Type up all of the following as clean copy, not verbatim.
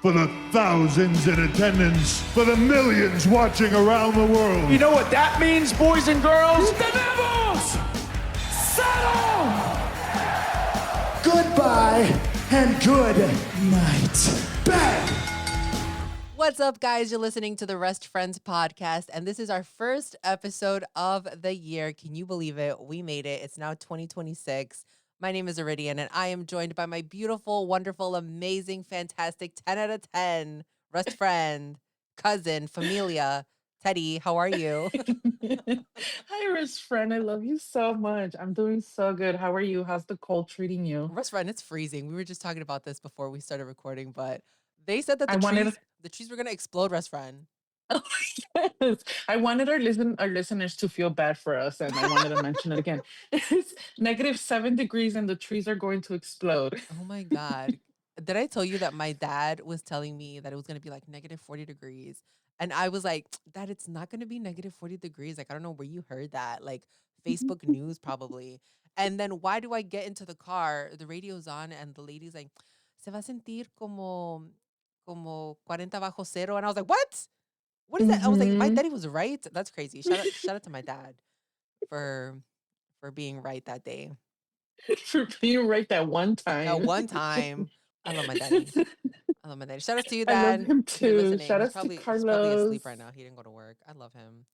For the thousands in attendance, for the millions watching around the world. You know what that means, boys and girls? Tenemos! Settle! Goodbye and good night. Bang! What's up, guys? You're listening to the Rest Friends podcast, and this is our first episode of the year. Can you believe it? We made it. It's now 2026. My name is Iridian, and I am joined by my beautiful, wonderful, amazing, fantastic 10 out of 10 Rest friend, cousin, familia, Teddy. How are you? Hi, Rich friend. I love you so much. I'm doing so good. How are you? How's the cold treating you? Rest friend, it's freezing. We were just talking about this before we started recording, but they said that I wanted the trees were going to explode, Rest friend. yes, I wanted our listeners to feel bad for us, and I wanted to mention it again. It's -7 degrees, and the trees are going to explode. Oh my God. Did I tell you that my dad was telling me that it was going to be like -40 degrees? And I was like, Dad, it's not going to be -40 degrees. Like, I don't know where you heard that. Like, Facebook News probably. And then why do I get into the car? The radio's on, and the lady's like, se va a sentir como 40 bajo cero. And I was like, what? What is that? I was like, my Hmm. daddy was right. That's crazy. Shout out to my dad for being right that day. For being right that one That time. one time. I love my daddy. I love my daddy. Shout out to you, I love Dad. him If you're too. listening, Shout outs to he's probably Carlos. asleep right now. He didn't go to work. I love him.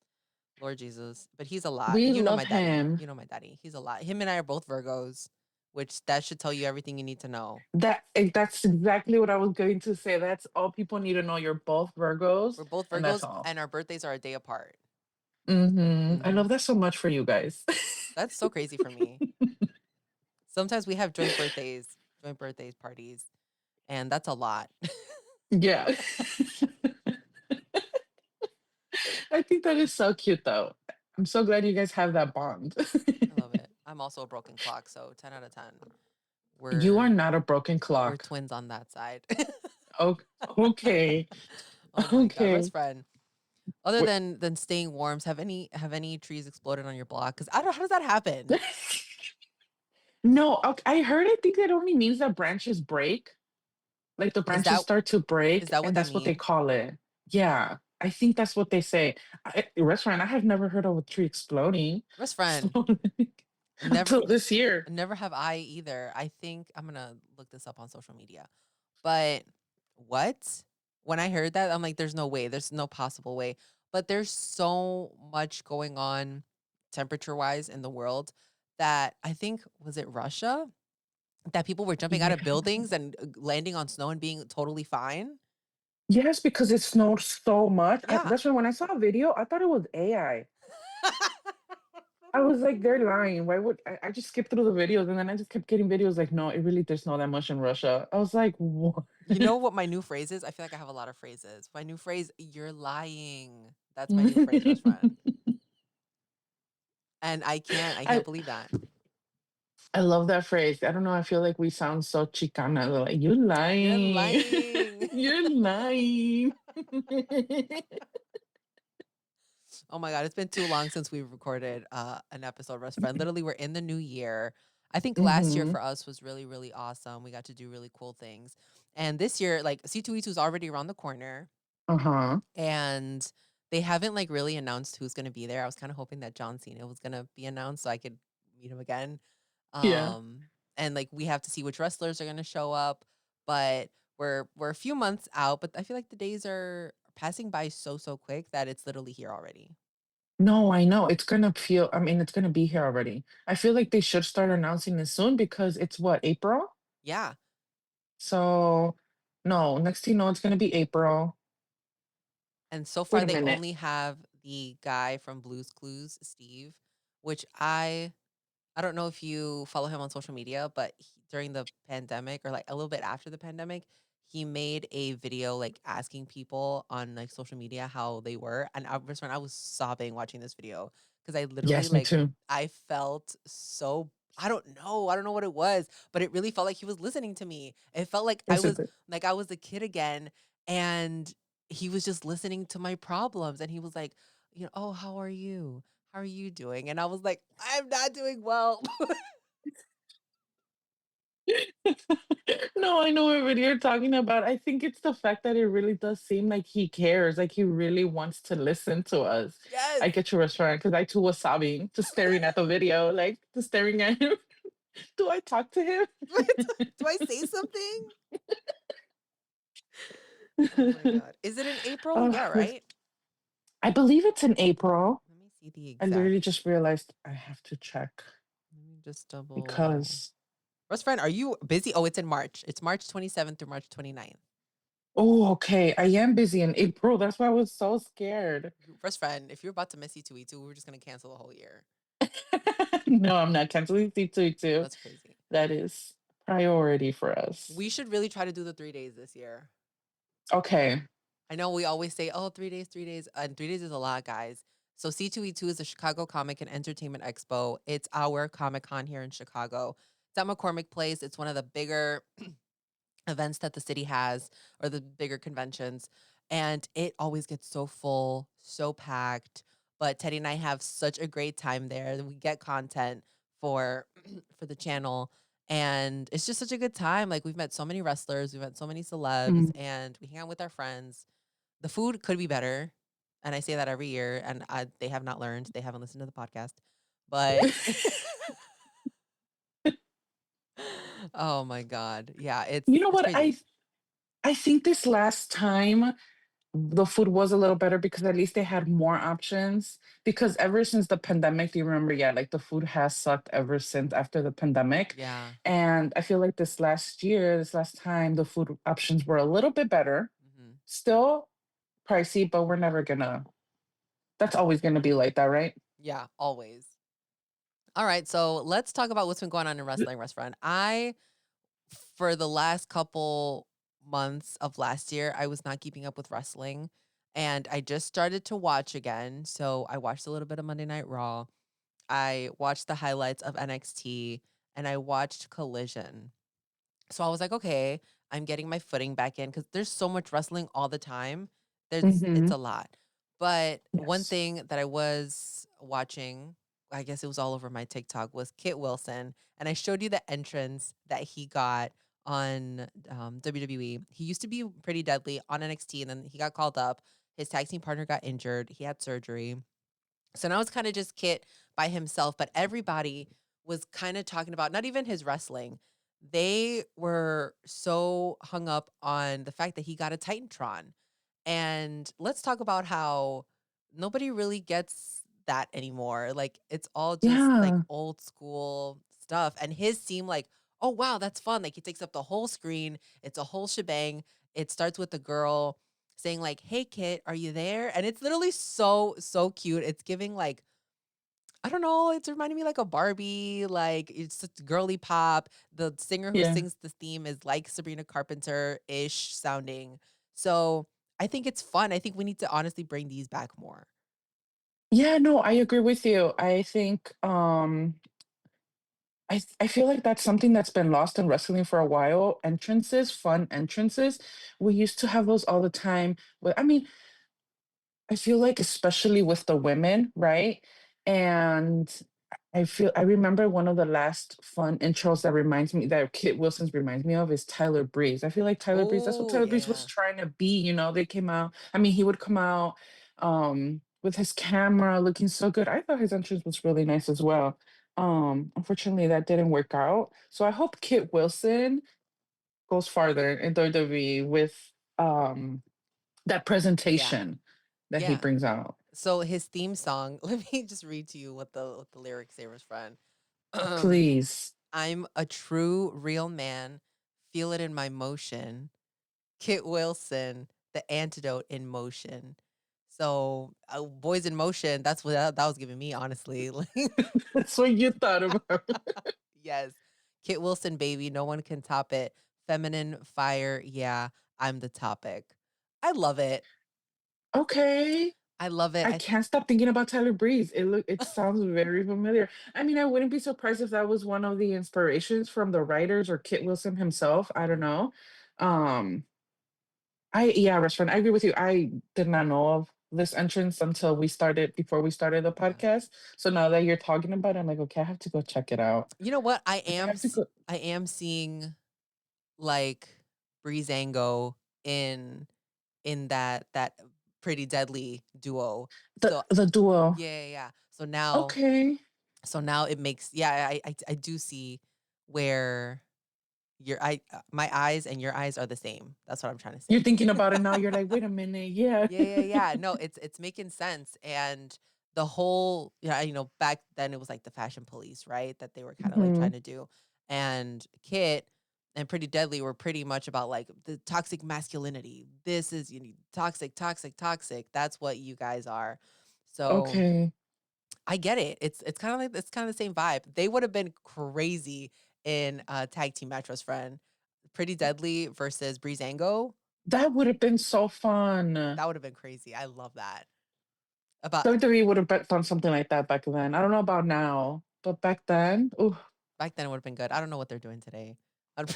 Lord Jesus. But he's a lot. We You know love my daddy. him. You know my daddy. He's a lot. Him and I are both Virgos, which that should tell you everything you need to know. That's exactly what I was going to say. That's all people need to know. You're both Virgos, We're both and that's Virgos, all. and our birthdays are a day apart. I Mhm. love that so much for you guys. That's so crazy for me. Sometimes we have joint birthdays parties, and that's a lot. Yeah. I think that is so cute though. I'm so glad you guys have that bond. I love it. I'm also a broken clock, so 10 out of 10. You are We're not a broken we're clock. twins on that side. Oh, okay. Oh my God, Okay. best friend. Other Wait. than staying warm, have any trees exploded on your block? Because I don't. How does that happen? No, I heard I think that only means that branches break. Like the Is branches that start to is break, that what and they that's what they mean? call it. Yeah. I think that's what they say. Restaurant, I have never heard of a tree exploding. Best So, friend. Never until this year. never have I either. I think I'm gonna look this up on social media. But what? When I heard that, I'm like, there's no way. There's no possible way. But there's so much going on temperature wise in the world that I think was it Russia that people were jumping out Yeah. of buildings and landing on snow and being totally fine. Yes, because it snowed so much. Yeah. That's why when I saw a video, I thought it was AI. I was like, they're lying. Why would I just skipped through the videos and then I just kept getting videos like, no, it really did snow that much in Russia. I was like, what? You know what my new phrase is? I feel like I have a lot of phrases. My new phrase, you're lying. That's my new phrase, best friend. And I I can't believe that. I love that phrase. I don't know. I feel like we sound so Chicana. Like, you're You're lying. lying. You're lying. Oh my God, it's been too long since we've recorded an episode, best friend. Literally, we're in the new year. I think last year Hmm. for us was really, really awesome. We got to do really cool things. And this year, like C2E2 is already around the corner. Uh-huh. And they haven't like really announced who's gonna be there. I was kind of hoping that John Cena was gonna be announced so I could meet him again. Yeah. Um, and like we have to see which wrestlers are gonna show up, but we're a few months out. But I feel like the days are passing by so quick that it's literally here already. No, I know. I mean, it's gonna be here already. I feel like they should start announcing this soon because it's what, April? Yeah, So no, next thing you know, it's gonna be April. and so Wait far a they minute. only have the guy from Blue's Clues, Steve, which I don't know if you follow him on social media, but during the pandemic or like a little bit after the pandemic, he made a video like asking people on like social media how they were. And I was sobbing watching this video because I literally Yes, me like too. I felt so I don't know what it was, but it really felt like he was listening to me. It felt Yes, it did. like I was a kid again, and he was just listening to my problems, and he was like, oh, how are you? How are you doing? And I was like, I'm not doing well. No, I know what you're talking about. I think it's the fact that it really does seem like he cares, like he really wants to listen to us. Yes. I get your restaurant because I too was sobbing, just staring at the video, like just staring at him. Do I talk to him? Do I say something? Oh my god. Is it in April? Yeah, With right? I believe it's in April. Let me see the I exact. literally just realized I have to check Let me just double. because Best friend, are you busy? Oh, it's in March. It's March 27th through March 29th. oh, okay. I am busy in April. That's why I was so scared. Best friend, if you're about to miss C2E2, we're just gonna cancel the whole year. No, I'm not canceling C22. That's crazy. That is priority for us. We should really try to do the 3 days this year. Okay. I know we always say, oh, 3 days, 3 days. And 3 days is a lot, guys. So C2E2 is the Chicago Comic and Entertainment Expo. It's our Comic Con here in Chicago. It's at McCormick Place. It's one of the bigger events that the city has, or the bigger conventions. And it always gets so full, so packed. But Teddy and I have such a great time there. We get content for for the channel. And it's just such a good time. Like, we've met so many wrestlers, we've met so many celebs, Mm. and we hang out with our friends. The food could be better, and I say that every year, and they have not learned. They haven't listened to the podcast, but oh my god, yeah, You know it's what? crazy. I think this last time the food was a little better because at least they had more options. Because ever since the pandemic, do you remember? Yeah, like the food has sucked ever since after the pandemic. Yeah. And I feel like this last year, this last time, the food options were a little bit better. Hmm. Still pricey, but we're never gonna, that's always gonna be like that, right? Yeah, always. All right, so let's talk about what's been going on in wrestling, restaurant. For the last couple months of last year, I was not keeping up with wrestling, and I just started to watch again. So I watched a little bit of Monday Night Raw. I watched the highlights of NXT, and I watched Collision. So I was like, okay, I'm getting my footing back in because there's so much wrestling all the time. It's Mm-hmm. a lot. But one Yes. thing that I was watching, I guess it was all over my TikTok, was Kit Wilson. And I showed you the entrance that he got on WWE. He used to be pretty deadly on NXT, and then he got called up. His tag team partner got injured. He had surgery. So now it's kind of just Kit by himself, but everybody was kind of talking about not even his wrestling. They were so hung up on the fact that he got a titantron. And let's talk about how nobody really gets that anymore. Like, it's all just like Yeah. old school stuff. And his seemed like, oh wow, that's fun. Like, he takes up the whole screen. It's a whole shebang. It starts with the girl saying like, "Hey kid, are you there?" And it's literally so cute. It's giving like, I don't know, it's reminding me like a Barbie, like it's just girly pop. The singer who Yeah. sings the theme is like Sabrina Carpenter-ish sounding. So I think it's fun. I think we need to honestly bring these back more. Yeah, no, I agree with you. I think I feel like that's something that's been lost in wrestling for a while. Entrances, fun entrances. We used to have those all the time. But I mean, I feel like especially with the women, right? And I remember one of the last fun intros that reminds me that Kit Wilson's reminds me of is Tyler Breeze. I feel like Tyler Breeze, that's what Oh Tyler Breeze was yeah. trying to be, they came out. I mean, he would come out with his camera looking so good. I thought his entrance was really nice as well. Unfortunately that didn't work out. So I hope Kit Wilson goes farther in WWE with um that Yeah. presentation that he Yeah. brings out. So his theme song, let me just read to you what the lyrics say, was friend. Please. I'm a true real man. Feel it in my motion. Kit Wilson, the antidote in motion. So, boys in motion. That's what that was giving me, honestly. Like, That's what you thought about. yes, Kit Wilson, baby. No one can top it. Feminine fire. Yeah, I'm the topic. I love it. Okay. I love it. I can't stop thinking about Tyler Breeze. It sounds very familiar. I mean, I wouldn't be surprised if that was one of the inspirations from the writers or Kit Wilson himself. I don't know. Um, yeah, restaurant. I agree with you. I did not know of this entrance until before we started the Yeah. podcast. So now that you're talking about it, I'm like, okay, I have to go check it out. You know what? Like, I have to go. I am seeing like Breezango in that Pretty Deadly duo. The So the duo. yeah, yeah, yeah. Okay. So now it makes, yeah, I do see where my eyes and your eyes are the same. That's what I'm trying to You're say. thinking about it now. You're like, wait a minute. Yeah. Yeah, yeah, yeah. No, it's making sense. And the whole, yeah, back then it was like the fashion police, right? That they were kind of like Hmm. trying to do. And Kit and Pretty Deadly were pretty much about like the toxic masculinity. This is, you need toxic, toxic, toxic. That's what you guys are. So Okay. I get it. It's kind of like, it's kind of the same vibe. They would have been crazy in tag team match, best friend. Pretty Deadly versus Breezango. That would have been so fun. That would have been crazy. I love that. About WWE would have done something like that back then. I don't know about now, but back then, oh, back then it would have been good. I don't know what they're doing today. I'd-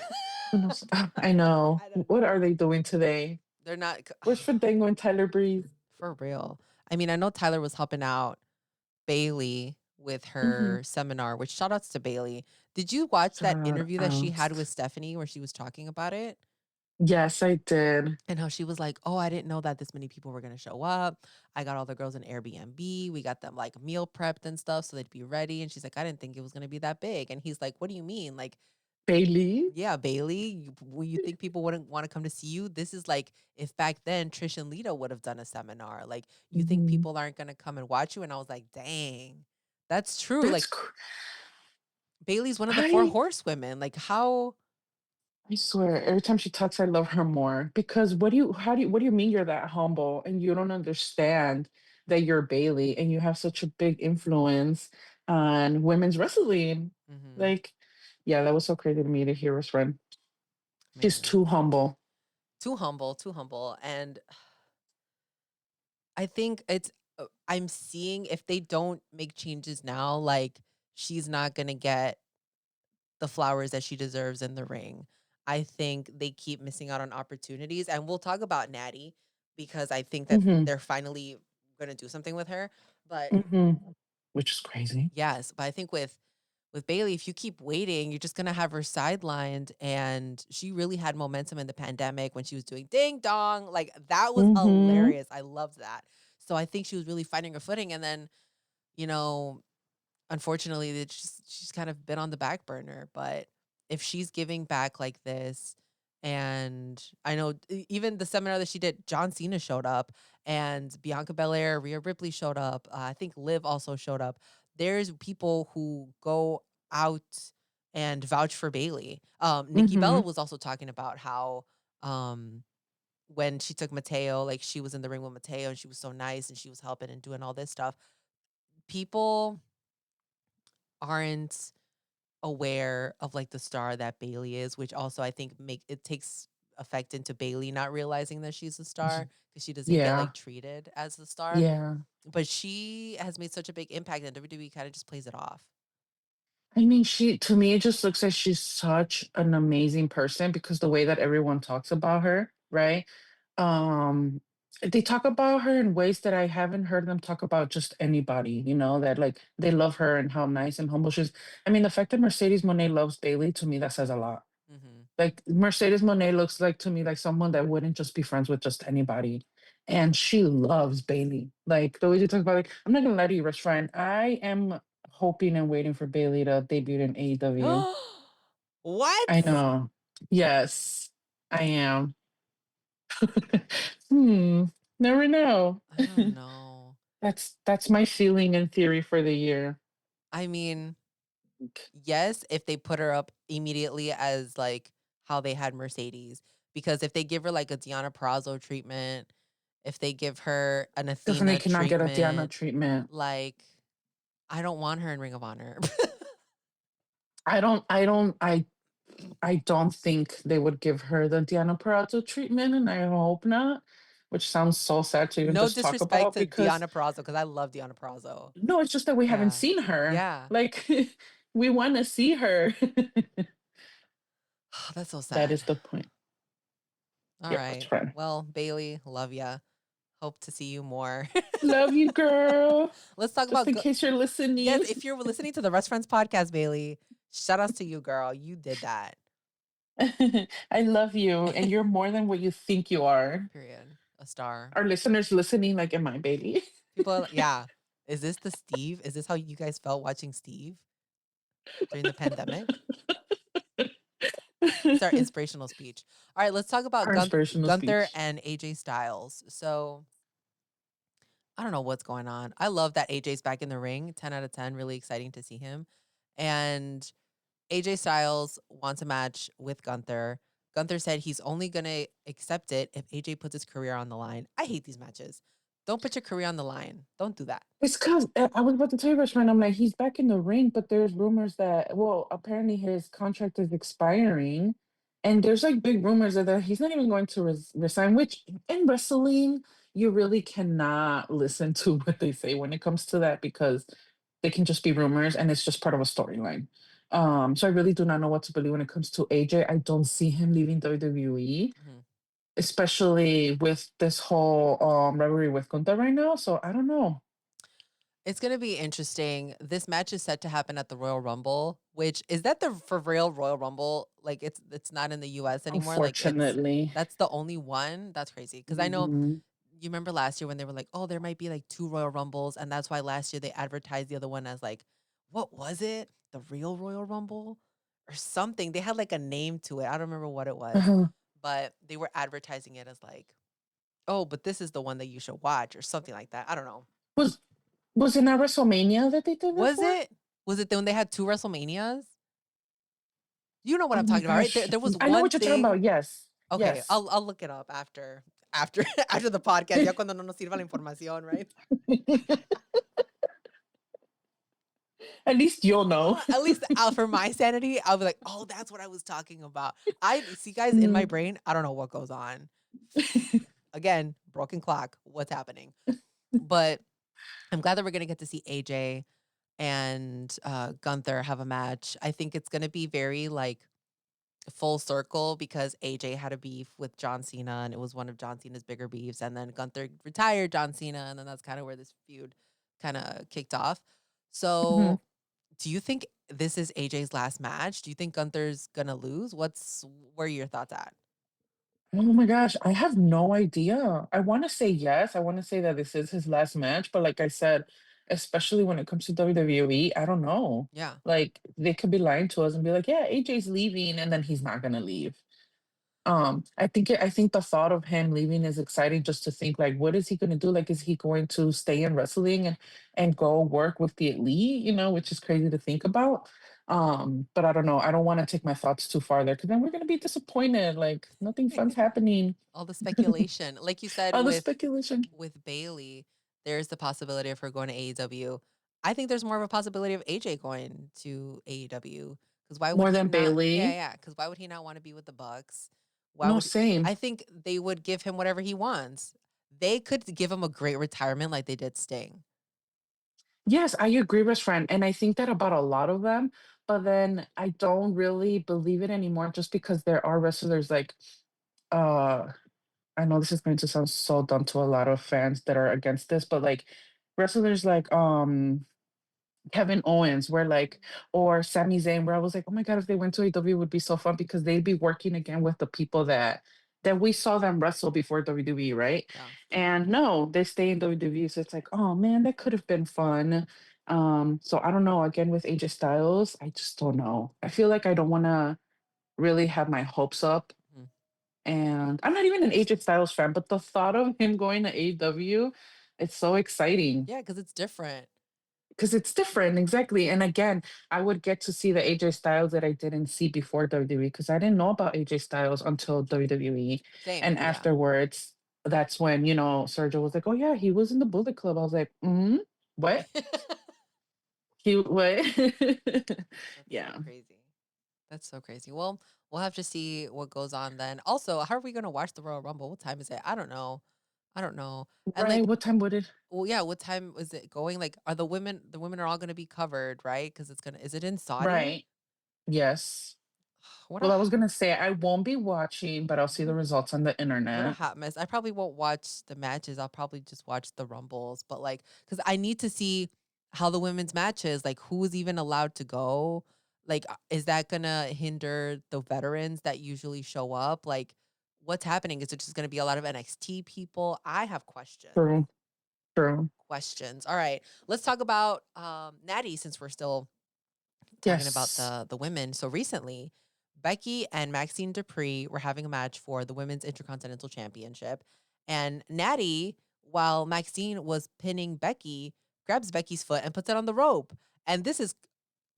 who knows? I know. I don't What know. are they doing today? They're not Where's Fandango and Tyler Breeze? for real. I mean, I know Tyler was helping out Bailey with Hmm. her seminar, which shout outs to Bailey. Did you watch that Shout interview that she out. had with Stephanie where she was talking about it? Yes, I did. And how she was like, "Oh, I didn't know that this many people were gonna show up. I got all the girls in Airbnb. We got them like meal prepped and stuff so they'd be ready." And she's like, "I didn't think it was gonna be that big." And he's like, "What do you mean? Like, Bailey. yeah, Bailey, you think people wouldn't want to come to see you? This is like if back then Trish and Lita would have done a seminar. Like, you think Hmm. people aren't gonna come and watch you?" And I was like, "Dang, that's true." That's Like, cr- Bailey's one of the four I horsewomen. Like, how? I swear, every time she talks, I love her more. Because what do you mean you're that humble and you don't understand that you're Bailey and you have such a big influence on women's wrestling? Mhm. Like, yeah, that was so crazy to me to hear her friend. She's Man, too humble. too humble, too humble. And I think I'm seeing if they don't make changes now, like she's not gonna get the flowers that she deserves in the ring. I think they keep missing out on opportunities. And we'll talk about Natty because I think that Hmm. they're finally gonna do something with her. But Hmm. Which is crazy. yes, but I think with Bailey, if you keep waiting, you're just gonna have her sidelined. And she really had momentum in the pandemic when she was doing Ding Dong. Like that was Hmm. hilarious. I loved that. So I think she was really finding her footing. And then, you know, unfortunately, she's kind of been on the back burner. But if she's giving back like this, and I know even the seminar that she did, John Cena showed up, and Bianca Belair, Rhea Ripley showed up. I think Liv also showed up. There's people who go out and vouch for Bailey. Nikki Bella Hmm. was also talking about how um, when she took Mateo, like she was in the ring with Mateo and she was so nice and she was helping and doing all this stuff. People aren't aware of like the star that Bailey is, which also I think make it takes effect into Bailey not realizing that she's a star because she doesn't get Yeah. like treated as a star. Yeah. But she has made such a big impact and WWE kind of just plays it off. I mean, to me, it just looks like she's such an amazing person because the way that everyone talks about her, right? Um, they talk about her in ways that I haven't heard them talk about just anybody, that like they love her and how nice and humble she is. I mean, the fact that Mercedes Monet loves Bailey, to me, that says a lot. Hmm. Like Mercedes Monet looks like to me like someone that wouldn't just be friends with just anybody. And she loves Bailey. Like the way she talks about like, I'm not gonna lie to you, Rich friend. I am hoping and waiting for Bailey to debut in AEW. What? I know. Yes, I am. Hmm. Never know. I don't know. That's my feeling and theory for the year. I mean, yes, if they put her up immediately as like how they had Mercedes, because if they give her like a Deanna Prazo treatment, if they give her an Definitely Athena cannot get a Diana treatment, treatment. like I don't want her in Ring of Honor. I don't think they would give her the Diana Perazzo treatment, and I hope not, which sounds so sad to even No just talk disrespect about to because Deanna Prazo because I love Deanna Prazo. no, it's just that we haven't Yeah. seen her. Yeah. Like we want to see her. That's so That sad. is the point. All Yeah, that's right. fine. Well, Bailey, love ya. Hope to see you more. Love you, girl. Let's talk Just about in case you're yes. listening. If you're listening to the Rest Friends podcast, Bailey, shout outs to you, girl. You did that. I love you, and you're more than what you think you are. Period. A star. Our listeners listening, like, am I Bailey? People are like, yeah. Is this the Steve? Is this how you guys felt watching Steve during the pandemic? It's our inspirational speech. All right, let's talk about Our inspirational Gunther speech. and AJ Styles. So I don't know what's going on. I love that AJ's back in the ring. 10 out of 10. Really exciting to see him. And AJ Styles wants a match with Gunther. Gunther said he's only going to accept it if AJ puts his career on the line. I hate these matches. Don't put your career on the line. Don't do that. It's because I was about to tell you, best friend. I'm like, he's back in the ring, but there's rumors that, well, apparently his contract is expiring, and there's like big rumors that he's not even going to resign. Which in wrestling, you really cannot listen to what they say when it comes to that because they can just be rumors, and it's just part of a storyline. So I really do not know what to believe when it comes to AJ. I don't see him leaving WWE, Mhm. especially with this whole rivalry with Gunther right now. So I don't know. It's gonna be interesting. This match is set to happen at the Royal Rumble, which is that the for real Royal Rumble? Like it's not in the US anymore. Like Unfortunately. that's the only one. That's crazy. Because I know Mhm. you remember last year when they were like, oh, there might be like two Royal Rumbles, and that's why last year they advertised the other one as like, what was it? The real Royal Rumble or something. They had like a name to it. I don't remember what it was, Uh-huh. but they were advertising it as like, oh, but this is the one that you should watch or something like that. I don't know. Was was it not WrestleMania that they did that Was for? it? Was it the when they had 2 WrestleManias? You know what Oh I'm my talking about, right? There gosh. there was I know one what you're talking thing about. Yes. okay, Yes. I'll look it up after after the podcast, ya cuando no nos sirva la información, right? At least you'll know. At least, for my sanity, I'll be like, "Oh, that's what I was talking about." I see, guys, in my Mm. brain, I don't know what goes on. Again, broken clock, what's happening? But I'm glad that we're gonna get to see AJ and, Gunther have a match. I think it's gonna be very, like, full circle because AJ had a beef with John Cena and it was one of John Cena's bigger beefs. And then Gunther retired John Cena. And then that's kind of where this feud kind of kicked off. Mhm. So do you think this is AJ's last match? Do you think Gunther's gonna lose? Where are your thoughts at? Oh my gosh, I have no idea. I want to say yes. I want to say that this is his last match, but like I said, especially when it comes to WWE, I don't know. Yeah. Like they could be lying to us and be like, "Yeah, AJ's leaving," and then he's not gonna leave. I think the thought of him leaving is exciting just to think like, what is he gonna do? Like, is he going to stay in wrestling and go work with the elite? You know, which is crazy to think about. But I don't know. I don't want to take my thoughts too far there because then we're gonna be disappointed. Like nothing fun's happening. All the speculation. Like you said All the speculation. with Bailey, there's the possibility of her going to AEW. I think there's more of a possibility of AJ going to AEW because why would More he than not? Yeah, Bailey. yeah. Because why would he not want to be with the Bucks? Why No, would he? same. I think they would give him whatever he wants. They could give him a great retirement like they did Sting. Yes, I agree, best friend. And I think that about a lot of them, but then I don't really believe it anymore just because there are wrestlers like uh I know this is going to sound so dumb to a lot of fans that are against this, but like wrestlers like Kevin Owens, where like or Sami Zayn, where I was like, oh my god, if they went to AEW, it would be so fun because they'd be working again with the people that we saw them wrestle before WWE, right? Yeah. And no, they stay in WWE, so it's like, oh man, that could have been fun. So I don't know. Again, with AJ Styles, I just don't know. I feel like I don't want to really have my hopes up Mhm. and I'm not even an AJ Styles fan, but the thought of him going to AEW, it's so exciting Yeah, because it's different. because it's different, exactly. And again, I would get to see the AJ Styles that I didn't see before WWE because I didn't know about AJ Styles until WWE. Same. And Yeah. afterwards, that's when, Sergio was like, oh yeah, he was in the Bullet Club. I was like, what? He what? That's so Yeah. crazy. That's so crazy. Well, we'll have to see what goes on then. Also, how are we gonna watch the Royal Rumble? What time is it? I don't know. I don't know. And Right. like, What time would it? well, yeah, what time is it going? Like, are the women are all gonna be covered, right? Because it's gonna is it in Saudi? Right. Yes. What a Well, I was gonna say I won't be watching, but I'll see the results on the what a internet. hot mess. I probably won't watch the matches. I'll probably just watch the rumbles. But like, because I need to see how the women's matches, like who is even allowed to go. Like, is that gonna hinder the veterans that usually show up? Like, what's happening? Is it just gonna be a lot of NXT people? I have questions. True, true. Questions. All right, let's talk about Natty since we're still talking about Yes. the women. So recently, Becky and Maxine Dupree were having a match for the Women's Intercontinental Championship. And Natty, while Maxine was pinning Becky, grabs Becky's foot and puts it on the rope. And this is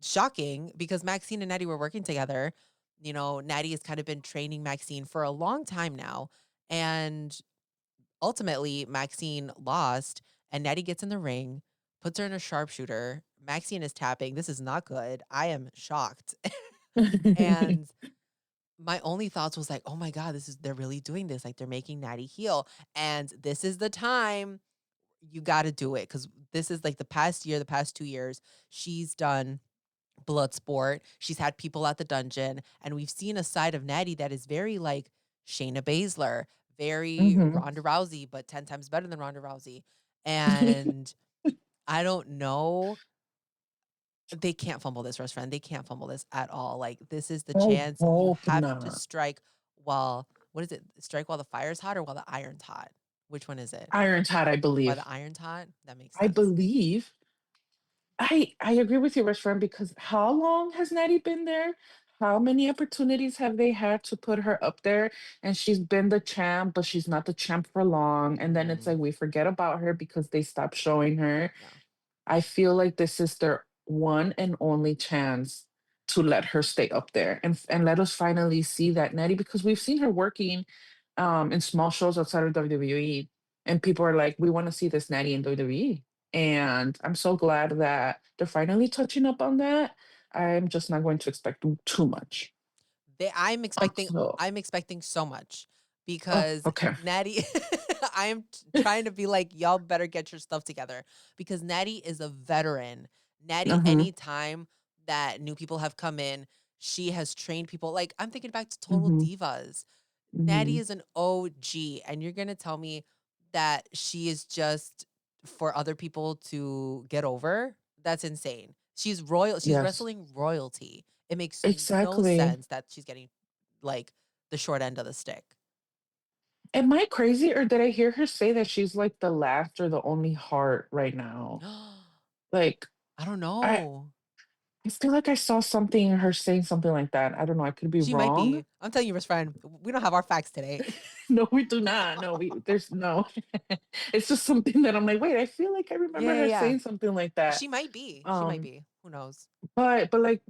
shocking because Maxine and Natty were working together. You know, Natty has kind of been training Maxine for a long time now. And ultimately, Maxine lost, and Natty gets in the ring, puts her in a sharpshooter. Maxine is tapping. This is not good. I am shocked. And my only thoughts was like, oh my God, they're really doing this. Like they're making Natty heel. And this is the time you got to do it. Cause this is like the past year, the past 2 years, she's done Bloodsport. She's had people at the dungeon. And we've seen a side of Natty that is very like Shayna Baszler, very Hmm. Ronda Rousey, but 10 times better than Ronda Rousey. And I don't know. They can't fumble this, Rush friend. They can't fumble this at all. Like this is the I chance you hope have to not. strike while what is it? Strike while the fire's hot or while the iron's hot? Which one is it? Iron's hot, I While believe. the iron's hot? That makes I sense. believe. I agree with you, restaurant, because how long has Natty been there? How many opportunities have they had to put her up there? And she's been the champ, but she's not the champ for long. And then it's Hmm. like we forget about her because they stopped showing her. Yeah. I feel like this is their one and only chance to let her stay up there and let us finally see that Natty, because we've seen her working in small shows outside of WWE, and people are like, we want to see this Natty in WWE. And I'm so glad that they're finally touching up on that. I'm just not going to expect too much. They Also, I'm expecting so much oh, because okay. Natty I am trying to be like y'all better get your stuff together because Natty is a veteran. Natty Uh-huh. anytime that new people have come in, she has trained people. Like I'm thinking back to Total Hmm. Divas. Natty Hmm. is an OG and you're going to tell me that she is just for other people to get over? That's insane. She's royal. She's Yes, wrestling royalty. It makes no exactly. sense that she's getting like the short end of the stick. Am I crazy, or did I hear her say that she's like the last or the only heart right now? Like, I don't I know. I feel like I saw something, her saying something like that. I don't know. I could be She might wrong. be. I'm telling you, best friend, we don't have our facts today. No, we do not. No, there's no. It's just something that I'm like, wait, I feel like I remember Yeah, yeah, her yeah. saying something like that. She might be. She might Um, be. Who knows? but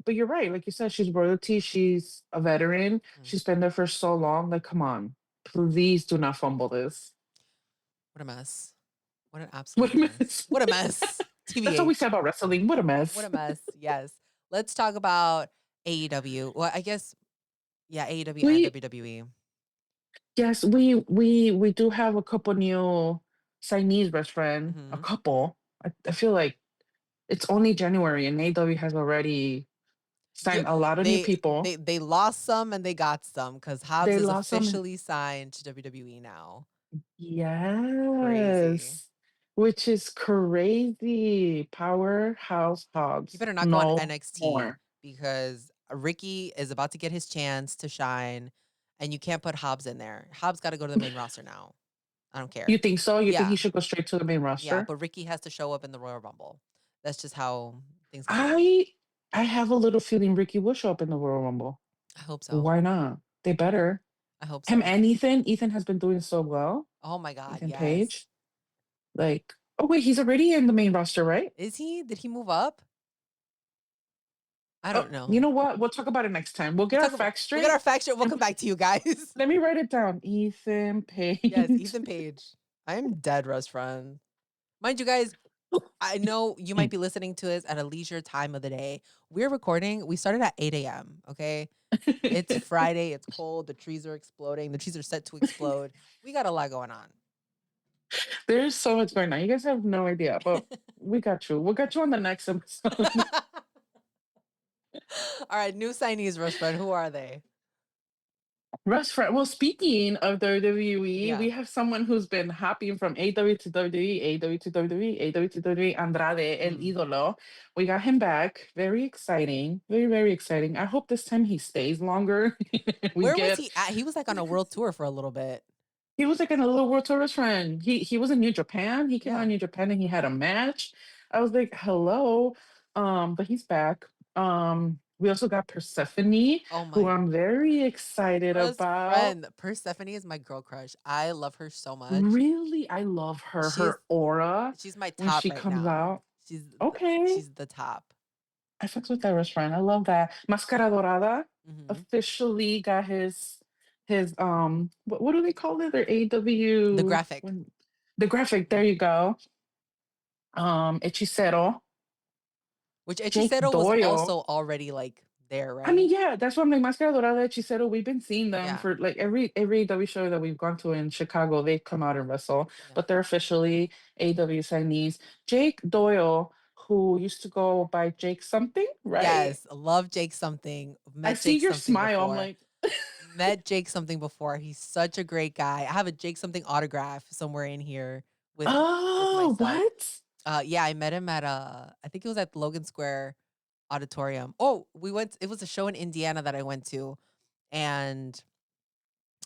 you're right. Like you said, she's royalty. She's a veteran. Mm. She's been there for so long. Like, come on, please do not fumble this. What a mess. What an What absolute a mess. mess. What a mess. That's all we TBH. say about wrestling. What a What mess. a mess. Yes. Let's talk about AEW. Well, I guess, yeah, AEW and We WWE. Yes, we do have a couple new Chinese best friend. A Hmm. couple. I feel like it's only January and AW has already Yeah, signed a lot of new people. they lost some and they got some because Hobbs They is lost some. officially signed to WWE now. Crazy. Yes, which is crazy. Powerhouse You Hobbs. better not go on No NXT more. because Ricky is about to get his chance to shine, and you can't put Hobbs in there. Hobbs got to go to the main roster now. I don't You care. think so? You think he Yeah, should go straight to the main yeah, roster? but Ricky has to show up in the Royal Rumble. That's just how things got to work. I I have a little feeling Ricky will show up in the Royal Rumble. I hope so. Why not? They better. I hope Him so. and Ethan. Ethan has been doing so well. Oh my God, Ethan yes. Page. Like, oh wait, he's already in the main roster, right? Is he? Did he move up? I Oh, don't you know. know what? We'll talk about it next time. We'll get our facts We'll get our straight. fact sheet. We'll And come back to you guys. let me write it down. Ethan Yes, Page. Ethan Page. I'm dead, Russ friend. Mind you guys, I know you might be listening to us at a leisure time of the day. We're recording. We started at 8 a.m. Okay. It's Friday. It's cold. The trees are exploding. The trees are set to explode. We got a lot going on. There's so much going on. You guys have no idea, but we got you. We'll get you on the next episode. All right, new signees, restaurant. Who are they? Restaurant. Well, speaking of WWE, Yeah. we have someone who's been hopping from AW to WWE, AW to WWE, AW to WWE, Andrade, El Mm. Idolo. We got him back. Very exciting. Very, very exciting. I hope this time he stays longer. we Where was get he at? He was like on a world tour for a little bit. He was like in a little World Tour restaurant. He was in New Japan. He came out Yeah. in New Japan and he had a match. I was like, hello. But he's back. We also got Persephone, Oh who my I'm very excited best about. friend. Persephone is my girl crush. I love her so much. Really, I love her. She's Her aura she's my when top she right comes now. out. She's Okay. she's the top. I fucks with that restaurant. I love that. Mascara Dorada Hmm. officially got his what do they call it? Their The AW graphic. when the graphic. There you Hmm. go. Hechicero, Which Jake Hechicero was Doyle. also already like there, I mean, right? yeah, that's what I'm like. Mascara Dorada, Hechicero. We've been seeing them Yeah. for like every AW show that we've gone to in Chicago. They come out and wrestle, Yeah. but they're officially AW signees. Jake Doyle, who used to go by Jake something, right? Yes. Love Jake something. I Met see Jake your something smile. I'm before. like, Met Jake something before. He's such a great guy. I have a Jake something autograph somewhere in here with my oh, stuff. what? Yeah, I met him at I think it was at Logan Square Auditorium. Oh, we went. It was a show in Indiana that I went to, and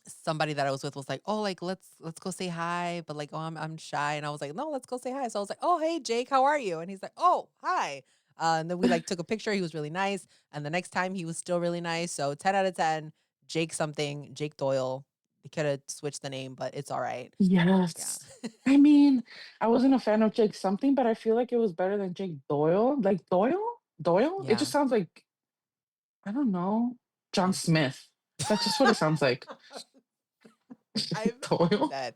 somebody that I was with was like, "Oh, like let's go say hi," but like, "Oh, I'm shy," and I was like, "No, let's go say hi." So I was like, "Oh, hey Jake, how are you?" And he's like, "Oh, hi." And then we like took a picture. He was really nice, and the next time he was still really nice. So 10 out of 10. Jake something, Jake Doyle. They could have switched the name, but it's all right. Yeah. Yes. I mean, I wasn't a fan of Jake something, but I feel like it was better than Jake Doyle. Like Doyle? Doyle? It Yeah. just sounds like, I don't know, John Yeah. Smith. That's just what it sounds like. I'm Doyle? dead.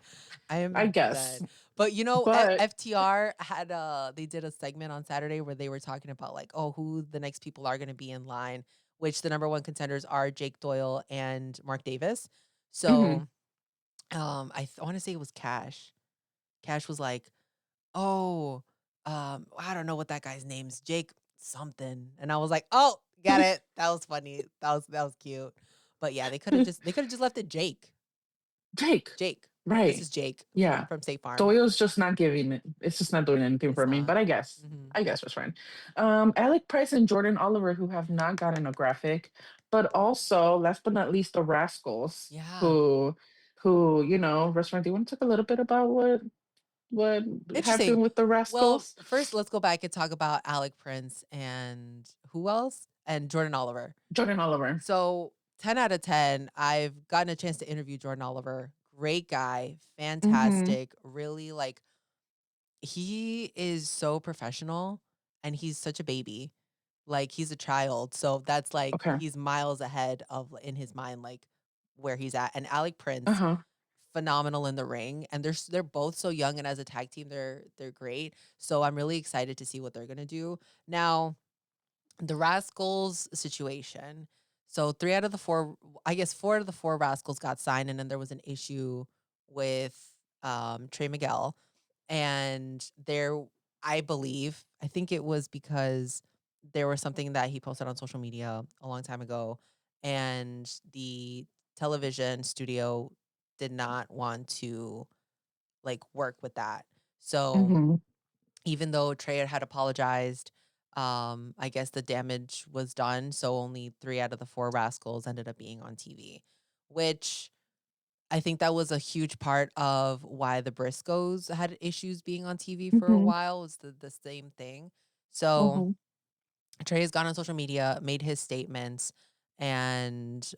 I I am guess. dead. But But FTR had they did a segment on Saturday where they were talking about like, oh, who the next people are going to be in line, which the number one contenders are Jake Doyle and Mark Davis. mhm, So I want to say it was Cash. Cash was like, "Oh, I don't know what that guy's name's, Jake something." And I was like, "Oh, get it. That was funny. That was cute." But yeah, they could have just left it Jake. Jake. Jake. This Right. is Jake Yeah. from State Farm. Doyle's just not giving it. It's just not doing anything It's for me. not. But I guess. Mhm. I guess it's fine. Alec Price and Jordan Oliver, who have not gotten a graphic, but also, last but not least, the Rascals, Yeah. who, restaurant. Do you want to talk a little bit about what Interesting. happened with the Well, Rascals? first let's go back and talk about Alec Prince and who else? And Jordan Oliver. Jordan Oliver. So 10 out of 10, I've gotten a chance to interview Jordan Oliver. Great guy, Mm-hmm. fantastic, really like he is so professional and he's such a baby. Like he's a child. So that's like Okay. he's miles ahead of in his mind like where he's at. And Alec Prince, Uh-huh. phenomenal in the ring, and they're both so young, and as a tag team they're great. So I'm really excited to see what they're going to do. Now, the Rascals situation. So 3 out of the 4, I guess 4 out of the 4 Rascals got signed, and then there was an issue with Trey Miguel, and there I believe I think it was because there was something that he posted on social media a long time ago, and the television studio did not want to like work with that. So Mm-hmm. even though Trey had apologized, I guess the damage was done. So only 3 out of the 4 Rascals ended up being on TV, which I think that was a huge part of why the Briscoes had issues being on TV for a Mm-hmm. while. Was the same thing. So Mm-hmm. Trey has gone on social media, made his statements, and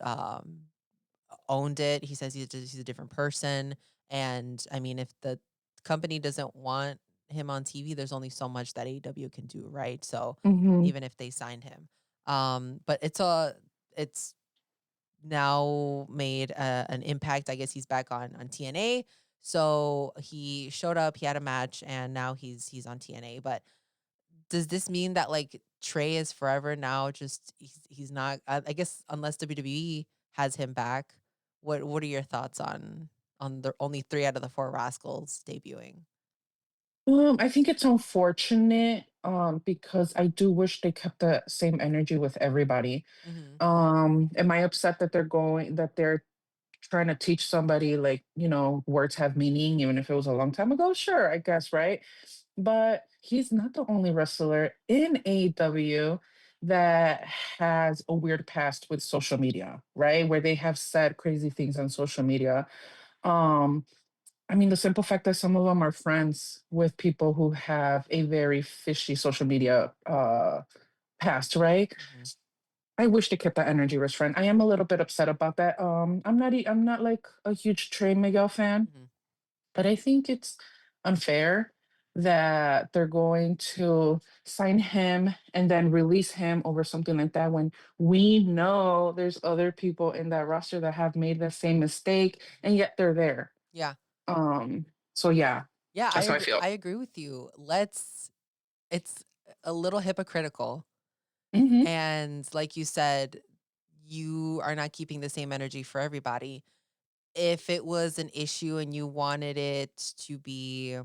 owned it. He says he's a different person. And I mean, if the company doesn't want him on TV, there's only so much that AEW can do, right? So Mm-hmm. even if they signed him, but it's now made an impact. I guess he's back on TNA. So he showed up, he had a match, and now he's on TNA. But does this mean that like Trey is forever now? Just he's not. I guess unless WWE has him back. What are your thoughts on the only 3 out of the 4 Rascals debuting? I think it's unfortunate, because I do wish they kept the same energy with everybody. Hmm. Am I upset that they're trying to teach somebody, like, words have meaning, even if it was a long time ago? Sure, I guess, right? But he's not the only wrestler in AEW that has a weird past with social media, right? Where they have said crazy things on social media. Um, I mean, the simple fact that some of them are friends with people who have a very fishy social media past, right? Hmm. I wish they kept that energy restraint. I am a little bit upset about that. I'm not like a huge Trey Miguel fan, Hmm. but I think it's unfair that they're going to sign him and then release him over something like that when we know there's other people in that roster that have made the same mistake and yet they're there. Yeah. Um, so yeah, Yeah, that's how I feel. I agree with you. It's a little hypocritical. Hmm. And like you said, you are not keeping the same energy for everybody. If it was an issue and you wanted it to be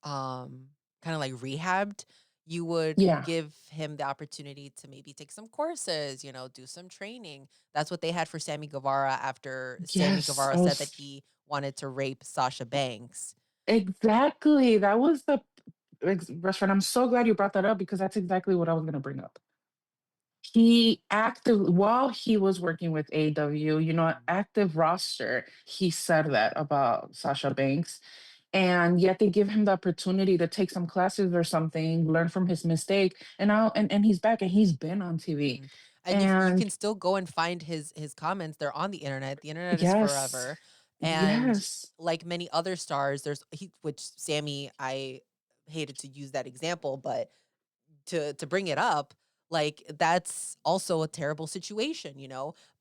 um kind of like rehabbed, you would Yeah. give him the opportunity to maybe take some courses, do some training. That's what they had for Sammy Guevara after Sammy Yes, Guevara I said that was he wanted to rape Sasha Banks. exactly. That was the restaurant. I'm so glad you brought that up because that's exactly what I was going to bring up. He active while he was working with AW, Mhm. active roster, he said that about Sasha Banks. And yet they give him the opportunity to take some classes or something, learn from his mistake, and now and he's back and he's been on TV. Mhm. And you can And still go and find his comments. They're on the internet. The internet is yes, forever. And yes, like many other stars, which Sammy, I hated to use that example, but to bring it up, like that's also a terrible situation.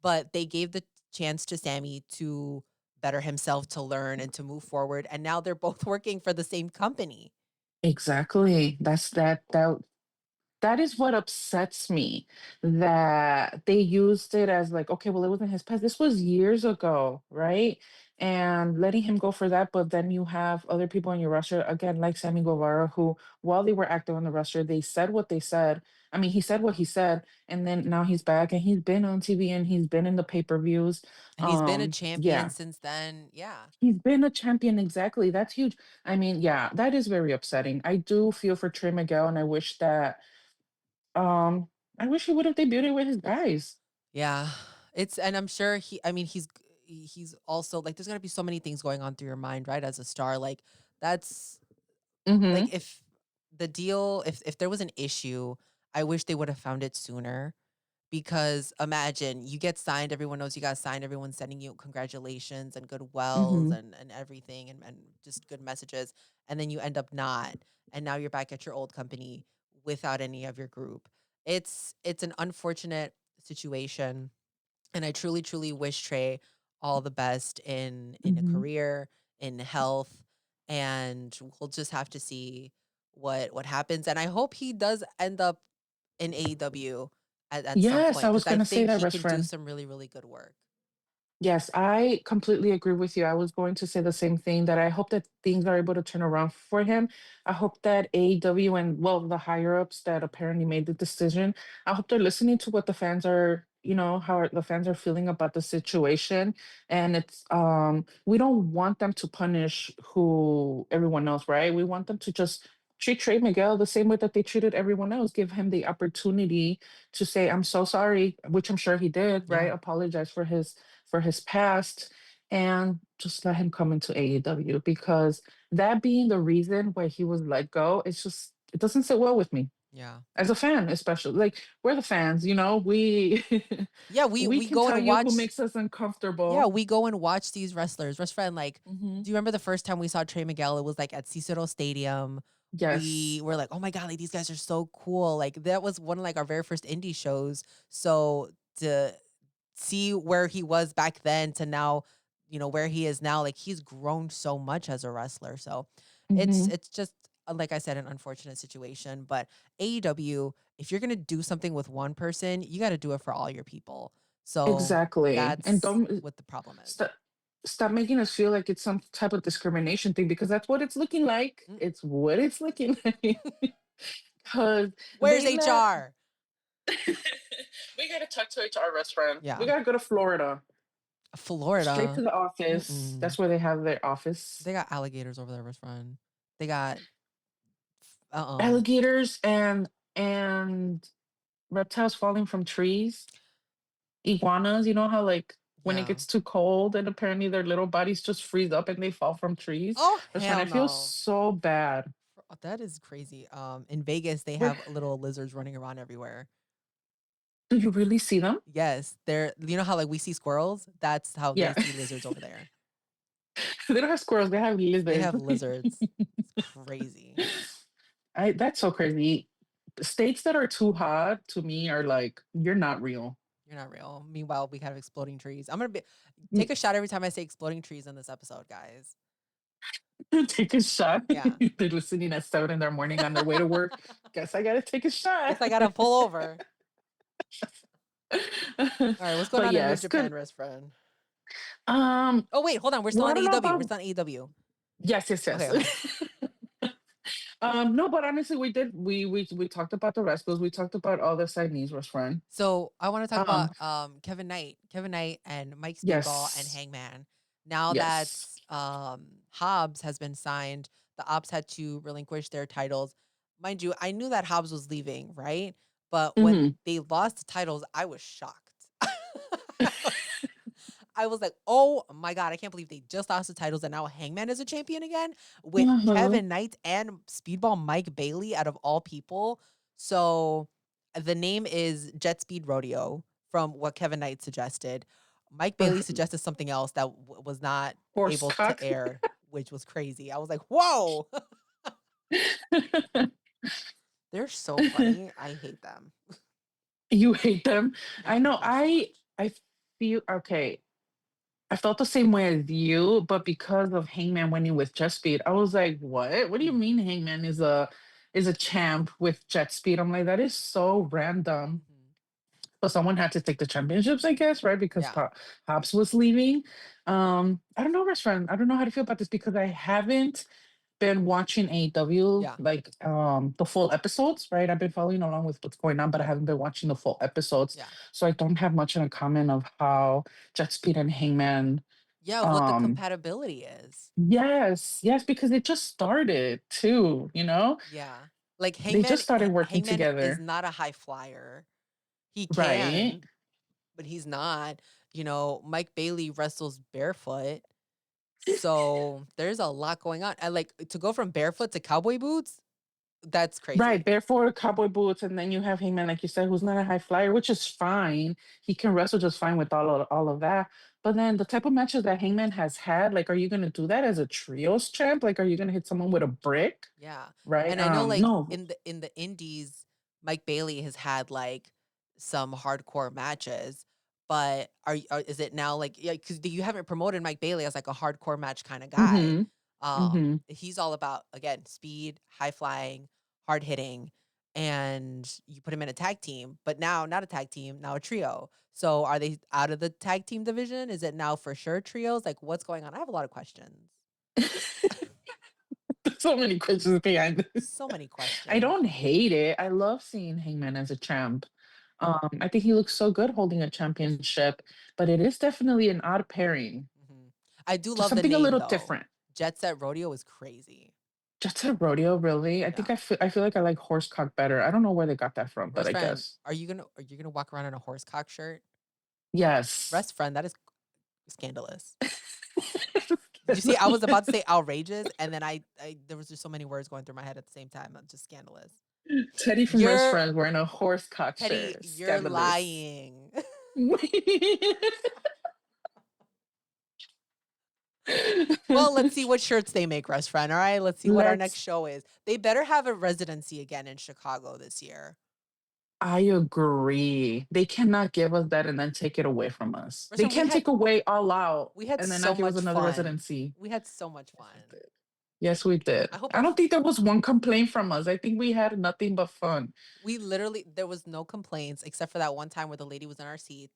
But they gave the chance to Sammy to better himself, to learn and to move forward. And now they're both working for the same company. exactly. That is what upsets me, that they used it as like, okay, well, it wasn't his past. This was years ago, right? And letting him go for that. But then you have other people in your roster, again, like Sammy Guevara, who, while they were active on the roster, they said what they said. I mean, he said what he said, and then now he's back and he's been on TV and he's been in the pay-per-views. And he's been a champion Yeah, since then. Yeah. he's been a champion, exactly. That's huge. I mean, yeah, that is very upsetting. I do feel for Trey Miguel, and um, I wish he would have debuted with his guys. Yeah. And I'm sure I mean, he's also like, there's going to be so many things going on through your mind, right? As a star, like that's like, Mhm. if there was an issue, I wish they would have found it sooner. Because imagine you get signed, everyone knows you got signed, everyone's sending you congratulations and good wells Mhm. and everything and just good messages. And then you end up not. And now you're back at your old company without any of your group. It's an unfortunate situation. And I truly, truly wish Trey all the best in a Mhm. career, in health, and we'll just have to see what happens. And I hope he does end up in AEW at some Yes, I point was because I gonna say think that, he best can do friend. some really, really good work. Yes, I completely agree with you. I was going to say the same thing, that I hope that things are able to turn around for him. I hope that AEW and, well, the higher ups that apparently made the decision, I hope they're listening to what the fans are, the fans are feeling about the situation. And we don't want them to punish who everyone else, right? We want them to just treat Trey Miguel the same way that they treated everyone else. Give him the opportunity to say, I'm so sorry, which I'm sure he did, Yeah. right? Apologize for his past, and just let him come into AEW, because that being the reason why he was let go, it doesn't sit well with me Yeah. as a fan, especially. Like, we're the fans, we Yeah, we we we can go tell and you who watch makes us yeah, uncomfortable. we go and watch these wrestlers. Best friend, like, Hmm. do you remember the first time we saw Trey Miguel? It was like at Cicero Stadium. We Yes. were like, oh my God, like these guys are so cool. Like that was one of like our very first indie shows. So to see where he was back then to now, where he is now, like he's grown so much as a wrestler. So Hmm. it's just like I said, an unfortunate situation. But AEW, if you're gonna do something with one person, you got to do it for all your people. So Exactly. And that's don't what the problem st- is. stop making us feel like it's some type of discrimination thing because that's what it's looking like. Mm. It's what it's looking like. Because Where's they let HR? we gotta talk to HR restaurant. We Yeah. gotta go to Florida. Straight to Florida. the office. Mm-mm. That's where they have their office. They got alligators over there, best friend. They got uh-uh. Alligators and reptiles falling from trees. Iguanas, you know how like when it Yeah. gets too cold and apparently their little bodies just freeze up and they fall from trees. Oh That's when hell I feel no. so bad. That is crazy. In Vegas, they Where have little lizards running around everywhere. do you really see them? Yes, they're you know how like we see squirrels? That's how they Yeah. see lizards over there. They don't have squirrels, they have They lizards. have lizards. It's crazy. I That's so crazy. States that are too hot to me are like, you're not real. You're not real. Meanwhile, we have exploding trees. I'm gonna Mm, take a shot every time I say exploding trees in this episode, guys. take a shot. Yeah. They're listening at 7 in the morning on their way to work. Guess I gotta take a shot. Guess I gotta pull over. All right, what's going But on in New yes, Japan, good. Rest friend? Um, Oh wait, hold on. We're still well, I on don't know AEW. We're about still on AEW. yes, yes, Okay, yes. okay. No, but honestly, we talked about the wrestlers. We talked about all the signees, was fun. So I want to talk Um, about Kevin Knight and Mike Speedball and yes, Hangman. Now that yes. Hobbs has been signed, the Ops had to relinquish their titles. Mind you, I knew that Hobbs was leaving, right? But when Hmm. they lost the titles, I was shocked. I was like, oh my God, I can't believe they just lost the titles and now Hangman is a champion again with Uh-huh. Kevin Knight and Speedball Mike Bailey out of all people. So the name is Jet Speed Rodeo from what Kevin Knight suggested. Mike Bailey suggested something else that was not able to Horsecock. air, which was crazy. I was like, whoa, they're so funny. I hate them. You hate them. I I hate know. them so much. I feel okay. I felt the same way as you, but because of Hangman winning with Jet Speed, I was like, "What? What do you Mm, mean Hangman is a champ with Jet Speed?" I'm like, "That is so random." mhm. But someone had to take the championships, I guess, right? Because Yeah, Hobbs was leaving. I don't know, restaurant. I don't know how to feel about this because I haven't been watching AEW yeah, like the full episodes, right? I've been following along with what's going on, but I haven't been watching the full episodes. yeah. So I don't have much in a comment of how Jet Speed and Hangman Yeah, of what the um compatibility is. yes, yes, because it just started too, you know? Yeah. Like They just started working Hangman is together. not a high flyer. He Right. can, but he's not. You know, Mike Bailey wrestles barefoot. So there's a lot going on. And like to go from barefoot to cowboy boots, that's Right, crazy. barefoot cowboy boots, and then you have Hangman, like you said, who's not a high flyer, which is fine. He can wrestle just fine with all of that. But then the type of matches that Hangman has had, like, are you gonna do that as a trios champ? Like, are you gonna hit someone with a brick? Yeah. Right? And I know like No. in the indies, Mike Bailey has had like some hardcore matches, but is it now like yeah, cuz you haven't promoted Mike Bailey as like a hardcore match kind of guy. Mm-hmm. Mm-hmm. He's all about again, speed, high flying, hard hitting, and you put him in a tag team, but now not a tag team, now a trio. So are they out of the tag team division? Is it now for sure trios? Like what's going on? I have a lot of questions. So many questions behind this. So many I questions. don't hate it. I love seeing Hangman as a champ. I think he looks so good holding a championship, but it is definitely an odd pairing. Mhm. I do Just love the something a name little though. different. Jet Set Rodeo is crazy. Just a rodeo, really? I Yeah. think I feel like I like horsecock better. I don't know where they got that from, but Rest I friend, guess. are you gonna walk around in a horsecock shirt? Yes. Rest friend, that is scandalous. Did you see? I was about to say outrageous, and then I there was just so many words going through my head at the same time. Just scandalous. Teddy from Rest You're Friends wearing a horsecock Teddy. shirt. You're Scandalous. lying. Well, let's see what shirts they make, Rest friend. All right, let's see what our next Let's show is. They better have a residency again in Chicago this year. I agree. They cannot give us that and then take it away from us. Rest They friend, can't take away all out we had and then so not give us much another fun. residency. We had so much Yes, we fun. did. Yes, we did. I hope I don't think there was one complaint from us. I think we had nothing but fun. we literally there was no complaints except for that one time where the lady was in our seats.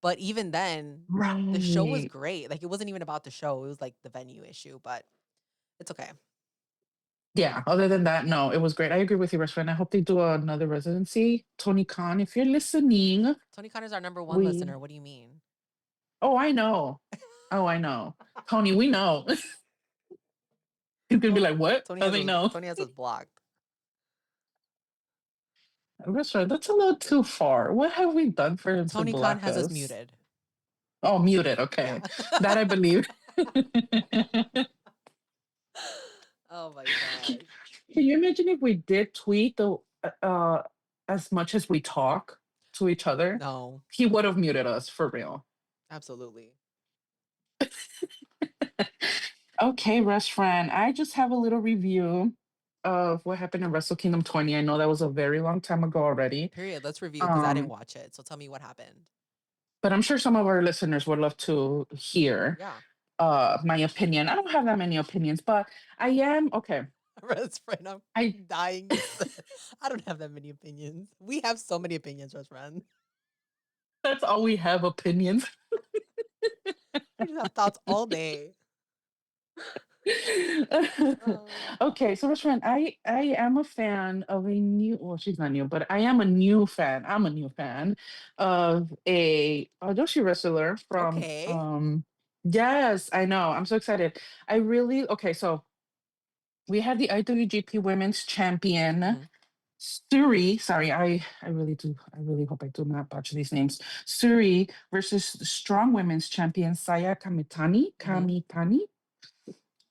But even then, the show was Right. great. Like, it wasn't even about the show. It was like the venue issue, but it's okay. Yeah, other than that, no, it was great. I agree with you, Restaurant. I hope they do another residency. Tony Khan, if you're listening, Tony Connor's our number one we listener. What do you mean? oh, I know. Oh, I know. Tony, we know. He's gonna be Tony, like, what? Oh, they know. Tony has us blocked. Restaurant, that's a little too far. What have we done for him to Tony Khan block has us us? muted. Oh, muted. Yeah. Okay. That I believe. Oh my gosh. Can you imagine if we did tweet as much as we talk to each other? No, He would have muted us for real. absolutely. Okay, Rush friend. I just have a little review of what happened in Wrestle Kingdom 20. I know that was a very long time ago already. Period. Let's review because I didn't Um, watch it. So tell me what happened. but I'm sure some of our listeners would love to hear Yeah. my opinion. I don't have that many opinions, but I am okay. Best friend, I'm I dying. You said. I don't have that many opinions. We have so many opinions, best friend. that's all we have opinions. We just have thoughts all day. Okay, so Restaurant, I am a fan of a new. Well, she's not new, but I am a new fan. I'm a new fan of a Joshi wrestler from. Okay. Yes, I know. I'm so excited. I really okay. So we had the IWGP Women's Champion. Hmm. Suri, sorry, I really do. I really hope I do not butcher these names. Suri versus the Strong Women's Champion Saya Kamitani. Hmm. Kamitani.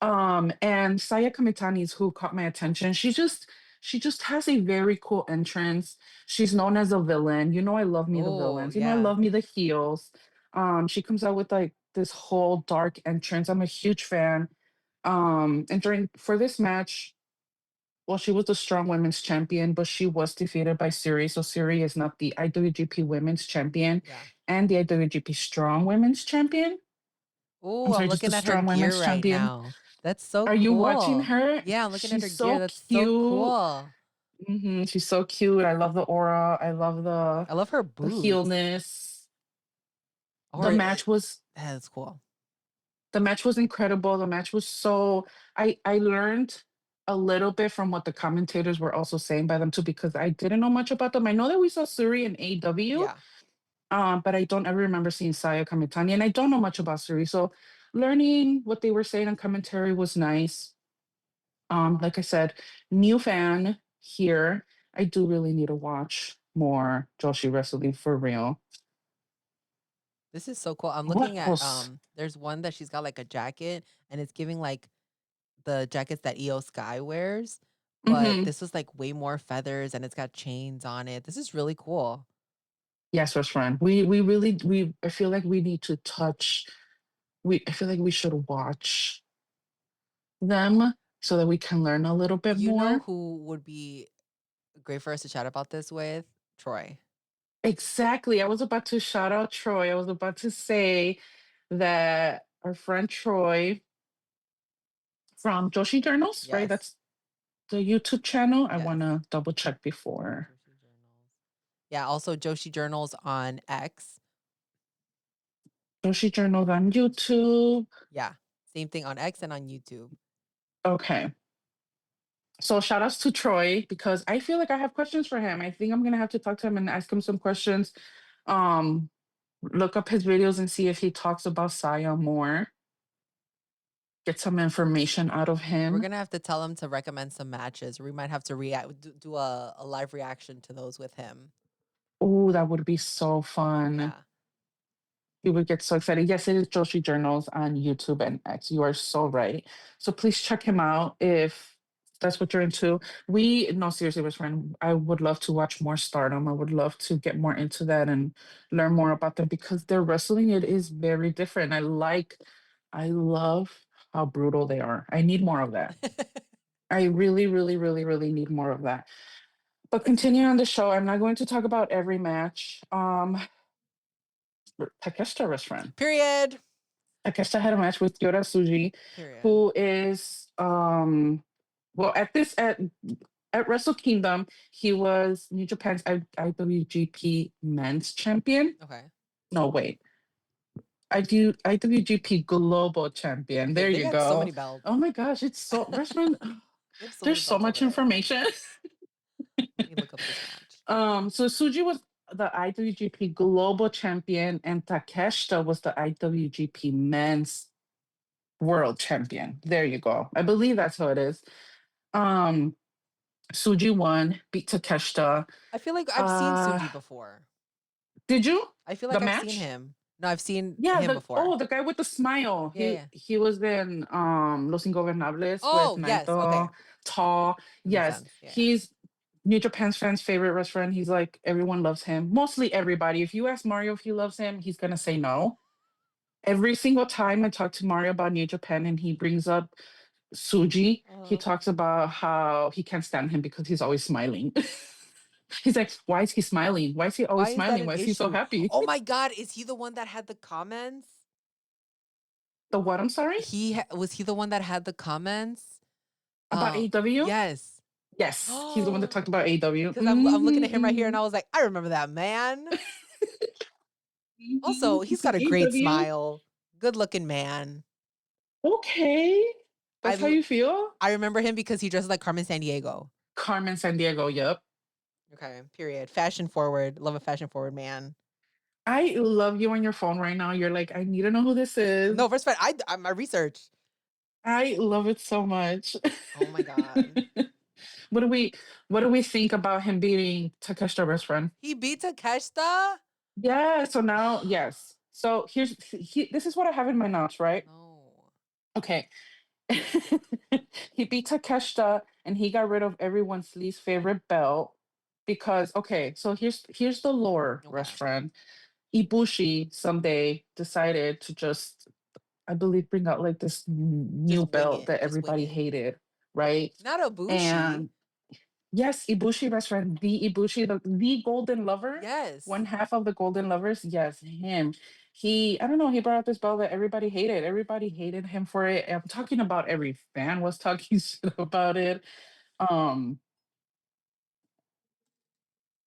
And Saya Kamitani is who caught my attention. She just has a very cool entrance. She's known as a villain. You know, I love me the Oh villains. You know, I yeah. love me the heels. She comes out with like this whole dark entrance. I'm a huge fan. And during for this match, well, she was the strong women's champion, but she was defeated by Siri. So Siri is not the IWGP Women's Champion Yeah. and the IWGP Strong Women's Champion. Oh, I'm I'm sorry, just the looking at her Strong gear Women's right Champion. now. That's so Are you watching cool. her? Yeah, I'm looking at She's her gear. so That's so cute. cool. She's so cute. I love the aura. I love I love her the boots. heelness. Or The it, match was that's cool. the match was incredible. The match was so I learned a little bit from what the commentators were also saying by them too, because I didn't know much about them. I know that we saw Suri in AW, Yeah. but I don't ever remember seeing Saya Kamitani, and I don't know much about Suri. So learning what they were saying on commentary was nice. Like I said, new fan here. I do really need to watch more Joshi wrestling for real. This is so cool. I'm What looking at else? there's one that she's got like a jacket and it's giving like the jackets that EO Sky wears, but Hmm. this was like way more feathers and it's got chains on it. This is really cool. Yes, best friend. We really we I feel like we need to touch. I feel like we should watch them so that we can learn a little bit You know more. who would be great for us to chat about this with? Troy. Exactly. I was about to shout out Troy. I was about to say that our friend Troy from Joshi Journals, right? Yes. That's the YouTube channel. I Yes. want to double check before. Joshi Journals. Yeah, also Joshi Journals on X. Joshi Journals on YouTube. Yeah. Same thing on X and on YouTube. Okay. So shout outs to Troy because I feel like I have questions for him. I think I'm gonna have to talk to him and ask him some questions. Um, Look up his videos and see if he talks about Saya more. Get some information out of We're him. gonna have to tell him to recommend some matches. We might have to do a live reaction to those with him. Oh, that would be so fun. Yeah. He would get so excited. Yes, it is Joshi Journals on YouTube and X. You are so right. So please check him out if that's what you're into. No, seriously, best friend, I would love to watch more Stardom. I would love to get more into that and learn more about them because their wrestling, it is very different. I love how brutal they are. I need more of that. I really, really, really, really need more of that. But continuing on the show, I'm not going to talk about every match. Takeshita, best friend. Period. Takeshita had a match with Yota Tsuji, Period. who is well at Wrestle Kingdom, he was New Japan's IWGP Men's Champion. Okay. No, wait. I do IWGP Global Champion. Okay, There they you got so go. many belts. Oh my gosh, it's so restaurant. They have so many There's so belts over much there. information. Let me look up this match. So Suji was the IWGP Global Champion, and Takeshita was the IWGP Men's World Champion. There you go. I believe that's how it is. Um, Suji won, beat Takeshita. I feel like I've seen Uh, Suji before. did you I feel the like I've seen match? him. No, I've seen Yeah, him before. the guy with the smile. Yeah, yeah. He was in Los Ingobernables with Oh, yes. Okay. Naito, Tall. That makes Yes, sense. Yeah, yeah. he's New Japan's fans' favorite restaurant. He's like everyone loves him. Mostly everybody. If you ask Mario if he loves him, he's gonna say no. Every single time I talk to Mario about New Japan and he brings up Suji, he Uh, talks about how he can't stand him because he's always smiling. He's like, why is he smiling? Why is he why always is that smiling? an Why is he so issue? happy? Oh my God, is he the one that had the comments? The what? I'm sorry? Was he the one that had the comments? About AEW? Yes. Yes, he's the one that talked about AEW. Because I'm looking at him right here and I was like, I remember that man. Also, He he's said got a great AEW. smile. Good looking man. Okay, I that's how l- you feel? I remember him because he dresses like Carmen San Diego. Carmen San Diego, yep. Okay, period. Fashion forward. Love a fashion forward man. I love you on your phone right now. You're like, I need to know who this is. No, first of all, I my research. I love it so much. Oh my God. what do we what do we think about him beating Takeshita best friend? He beat Takeshita? Yeah, so now, yes. So this is what I have in my notes, right? No. Okay. He beat Takeshita and he got rid of everyone's least favorite belt because okay, so here's the lore, Okay. restaurant. Ibushi someday decided to just, I believe, bring out like this new Just wing belt it. that Just wing everybody it. hated, right? Not a Bushi. And yes, Ibushi restaurant, the Ibushi, the golden lover, Yes. one half of the golden lovers. Yes, him. I don't know, he brought out this belt that everybody hated. Everybody hated him for it. I'm talking about every fan was talking shit about it. Um,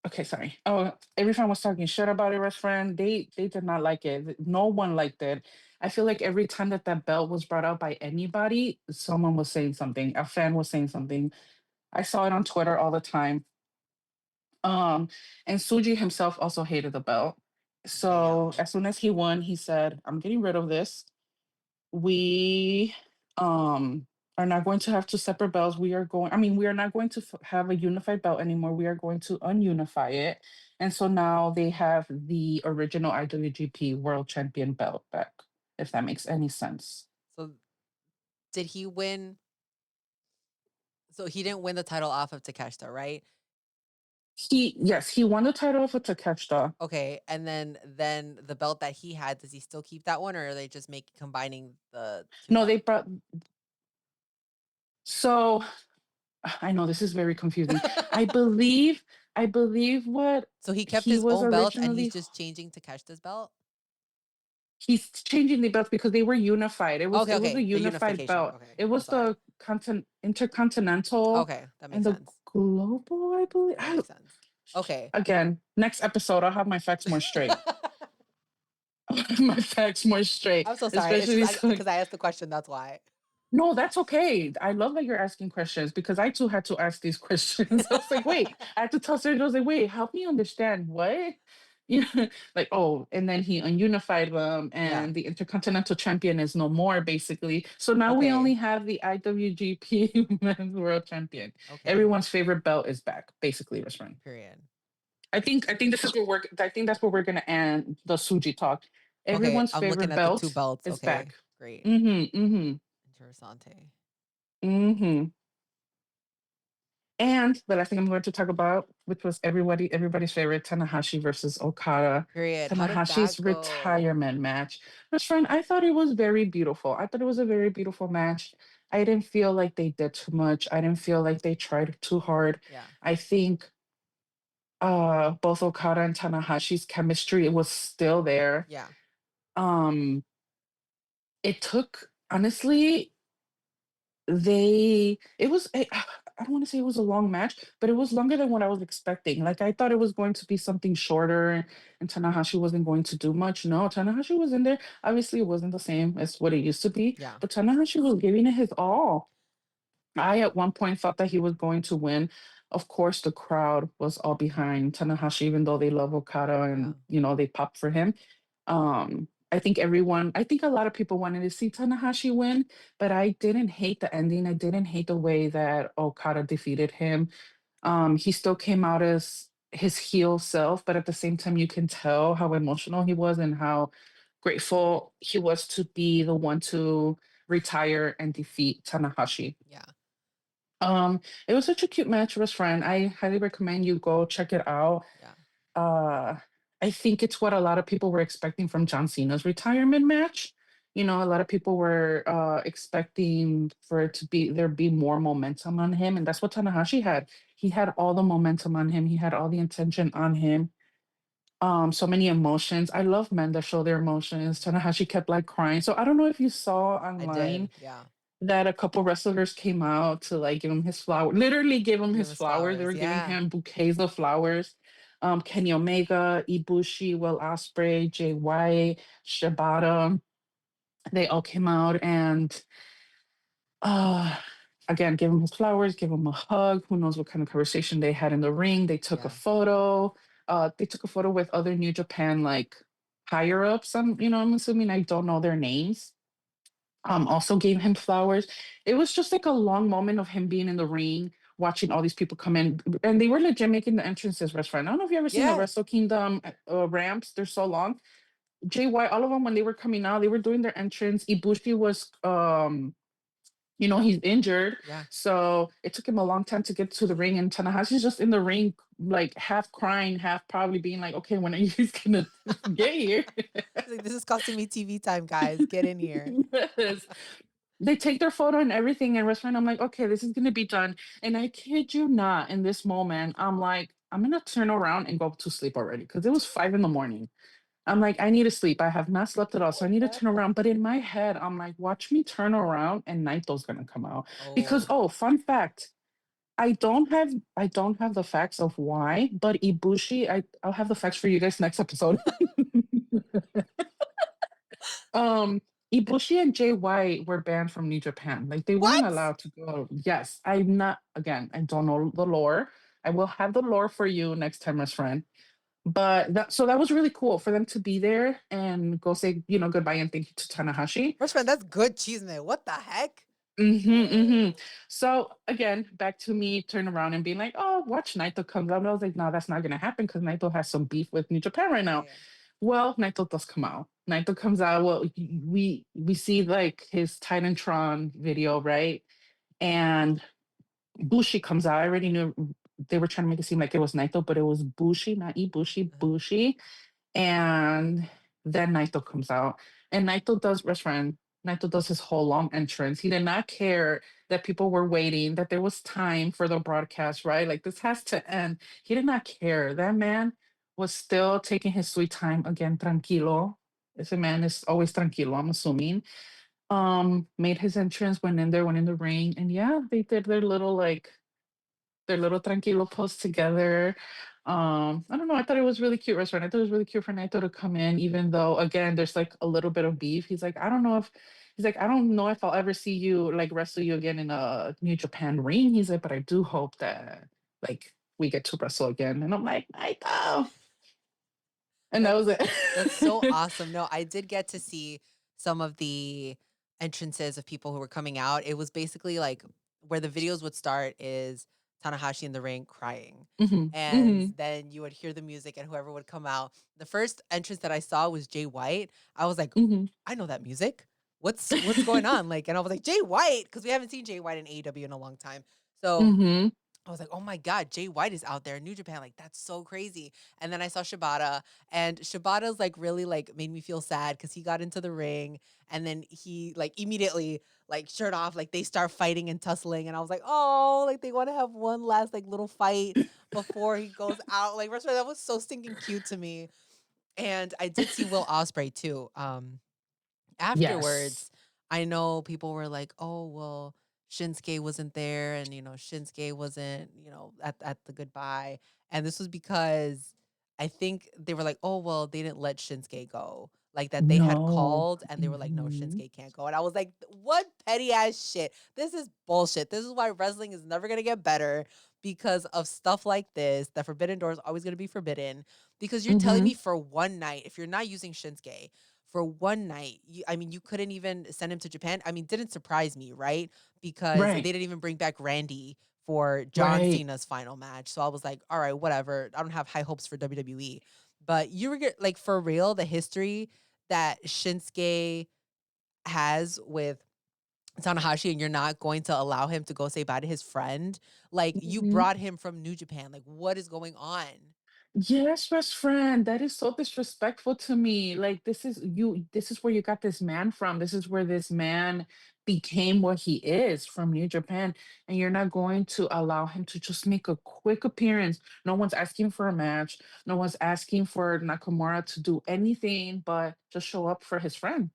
okay, sorry. Oh, every fan was talking shit about it, restaurant. They did not like it. No one liked it. I feel like every time that belt was brought out by anybody, someone was saying something. A fan was saying something. I saw it on Twitter all the time. Um, and Suji himself also hated the belt. So Damn. as soon as he won, he said, I'm getting rid of this. We um are not going to have two separate belts. We are not going to have a unified belt anymore. We are going to ununify it. And so now they have the original IWGP World Champion belt back, if that makes any sense. So did he win? So he didn't win the title off of Takeshita, right? He won the title for Takeshita. Okay, and then the belt that he had, does he still keep that one, or are they just combining the two No, they belts? brought so I know this is very confusing. I believe what So he kept he his was own belt and he's originally just changing Takeshita's belt? he's changing the belts because they were unified. Okay, It was a okay. The unified unification. belt. Okay. It I'm was sorry. the intercontinental Okay, that and makes the sense. global, I believe. That makes sense. Okay. Again, next episode I'll have my facts more straight. My facts more straight, I'm so sorry. It's especially just because I asked the question, that's why. no, that's okay. I love that you're asking questions because I too had to ask these questions. I was like, wait, I had to tell Sergio, I was like, wait, help me understand what? You know, like, oh, and then he ununified them Yeah. and the Intercontinental Champion is no more, basically. So now we Okay. only have the IWGP Men's World Champion. Okay. Everyone's favorite belt is back, basically, Rasran. Period. I think this is where I think that's where we're gonna end the Suji talk. Okay. Everyone's I'm looking favorite at the two belt belts. is Okay. back. Great. Mm-hmm. Mm-hmm. Interessante. Mm-hmm. And the last thing I'm going to talk about, which was everybody's favorite, Tanahashi versus Okada. Period. How did Tanahashi's that go? retirement match. But friend, I thought it was very beautiful. I thought it was a very beautiful match. I didn't feel like they did too much. I didn't feel like they tried too hard. Yeah. I think both Okada and Tanahashi's chemistry, it was still there. Yeah. Um it took honestly, they it was I don't want to say it was a long match, but it was longer than what I was expecting. Like I thought it was going to be something shorter and Tanahashi wasn't going to do much. No, Tanahashi was in there. Obviously, it wasn't the same as what it used to be, Yeah. but Tanahashi was giving it his all. I at one point thought that he was going to win. Of course, the crowd was all behind Tanahashi, even though they love Okada Yeah. and they popped for him. I think a lot of people wanted to see Tanahashi win, but I didn't hate the ending. I didn't hate the way that Okada defeated him. He still came out as his heel self, but at the same time, you can tell how emotional he was and how grateful he was to be the one to retire and defeat Tanahashi. Yeah. It was such a cute match, best friend. I highly recommend you go check it out. Yeah. Uh, I think it's what a lot of people were expecting from John Cena's retirement match. A lot of people were expecting for it to be there be more momentum on him, and that's what Tanahashi had. He had all the momentum on him. He had all the intention on him. So many emotions. I love men that show their emotions. Tanahashi kept like crying. So I don't know if you saw I online did. Yeah. that a couple wrestlers came out to like give him his flower, literally give him Give him his his flowers. They flowers. were giving Yeah. him bouquets of flowers. Kenny Omega, Ibushi, Will Ospreay, Jay White, Shibata, they all came out and uh again give him his flowers, give him a hug. Who knows what kind of conversation they had in the ring. They took a Yeah. photo. They took a photo with other New Japan like higher ups. I'm assuming I don't know their names, also gave him flowers. It was just like a long moment of him being in the ring, watching all these people come in, and they were legit making the entrances. Restaurant. I don't know if you ever seen the Yeah. Wrestle Kingdom ramps. They're so long. Jay White, all of them when they were coming out, they were doing their entrance. Ibushi was, he's injured, Yeah. so it took him a long time to get to the ring. And Tanahashi's just in the ring, like half crying, half probably being like, "Okay, when are you guys gonna get here?" He's like, this is costing me TV time, guys. Get in here. Yes. They take their photo and everything and restaurant. I'm like, okay, this is gonna be done. And I kid you not, in this moment, I'm like, I'm gonna turn around and go to sleep already because it was 5 in the morning. I'm like, I need to sleep. I have not slept at all, so I need to turn around. But in my head, I'm like, watch me turn around and Naito's gonna come out because Oh. oh, fun fact. I don't have the facts of why, but Ibushi, I'll have the facts for you guys next episode. Um, Ibushi and Jay White were banned from New Japan. Like they weren't What? allowed to go. Yes, I'm not. Again, I don't know the lore. I will have the lore for you next time, as friend. But that was really cool for them to be there and go say goodbye and thank you to Tanahashi. First man, that's good cheese, man. What the heck? Mm-hmm. So again, back to me turn around and being like, "Oh, watch Naito comes out." And I was like, "No, that's not gonna happen because Naito has some beef with New Japan right Yeah. now." Yeah. Well, Naito does come out. Naito comes out. Well, we see like his titantron video, right? And Bushi comes out. I already knew they were trying to make it seem like it was Naito, but it was Bushi, not Ibushi, Uh-huh. Bushi. And then Naito comes out. And Naito does restaurant. Naito does his whole long entrance. He did not care that people were waiting, that there was time for the broadcast, right? Like this has to end. He did not care. That man was still taking his sweet time again, tranquilo. Ese man is always tranquilo, I'm assuming. Made his entrance, went in there, went in the ring, and yeah, they did their little tranquilo pose together. I don't know. I thought it was really cute, restaurant. I thought it was really cute for Naito to come in, even though again, there's like a little bit of beef. He's like, I don't know if I'll ever see you like wrestle you again in a New Japan ring. He's like, but I do hope that like we get to wrestle again. And I'm like, Naito. And that was That's that's so it. awesome. No, I did get to see some of the entrances of people who were coming out. It was basically like where the videos would start is Tanahashi in the ring crying. Hmm. And Hmm. then you would hear the music and whoever would come out. The first entrance that I saw was Jay White. I was like, Hmm. I know that music. What's going on? Like, and I was like, Jay White, because we haven't seen Jay White in AEW in a long time. So Hmm. I was like, oh my God, Jay White is out there in New Japan. Like, that's so crazy. And then I saw Shibata, and Shibata's like really like made me feel sad because he got into the ring and then he like immediately like shirt off, like they start fighting and tussling. And I was like, oh, like they want to have one last like little fight before he goes out. Like, that was so stinking cute to me. And I did see Will Ospreay too. Yes. Afterwards, I know people were like, "Oh, well, Shinsuke wasn't there, and Shinsuke wasn't, at the goodbye. And this was because I think they were like, oh well, they didn't let Shinsuke go. Like that they had No. called and they were like, no, Mhm. Shinsuke can't go. And I was like, what petty ass shit. This is bullshit. This is why wrestling is never gonna get better because of stuff like this. The forbidden door is always gonna be forbidden. Because you're telling me Mhm. for one night, if you're not using Shinsuke for one night, I mean, you couldn't even send him to Japan. I mean, didn't surprise me, right? Because they Right. didn't even bring back Randy for John Right. Cena's final match. So I was like, all right, whatever. I don't have high hopes for WWE. But you were like, for real, the history that Shinsuke has with Tanahashi, and you're not going to allow him to go say bye to his friend. Like, you Mhm. brought him from New Japan. Like, what is going on? Yes, best friend. That is so disrespectful to me. Like this is where you got this man from. This is where this man became what he is from New Japan. And you're not going to allow him to just make a quick appearance. No one's asking for a match. No one's asking for Nakamura to do anything but just show up for his friend.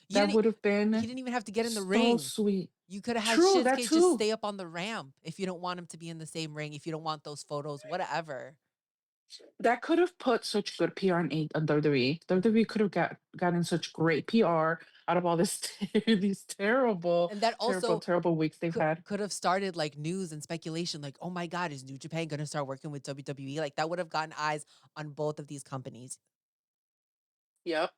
You That didn't. would have He been didn't even have to get in the so ring. sweet. You could have had True, that Shinsuke just too. stay up on the ramp if you don't want him to be in the same ring, if you don't want those photos, whatever. That could have put such good PR on WWE. WWE could have gotten such great PR out of all this these terrible, And that terrible, also terrible weeks they've had. could have started like news and speculation, like, oh my God, is New Japan gonna start working with WWE? Like that would have gotten eyes on both of these companies. Yep.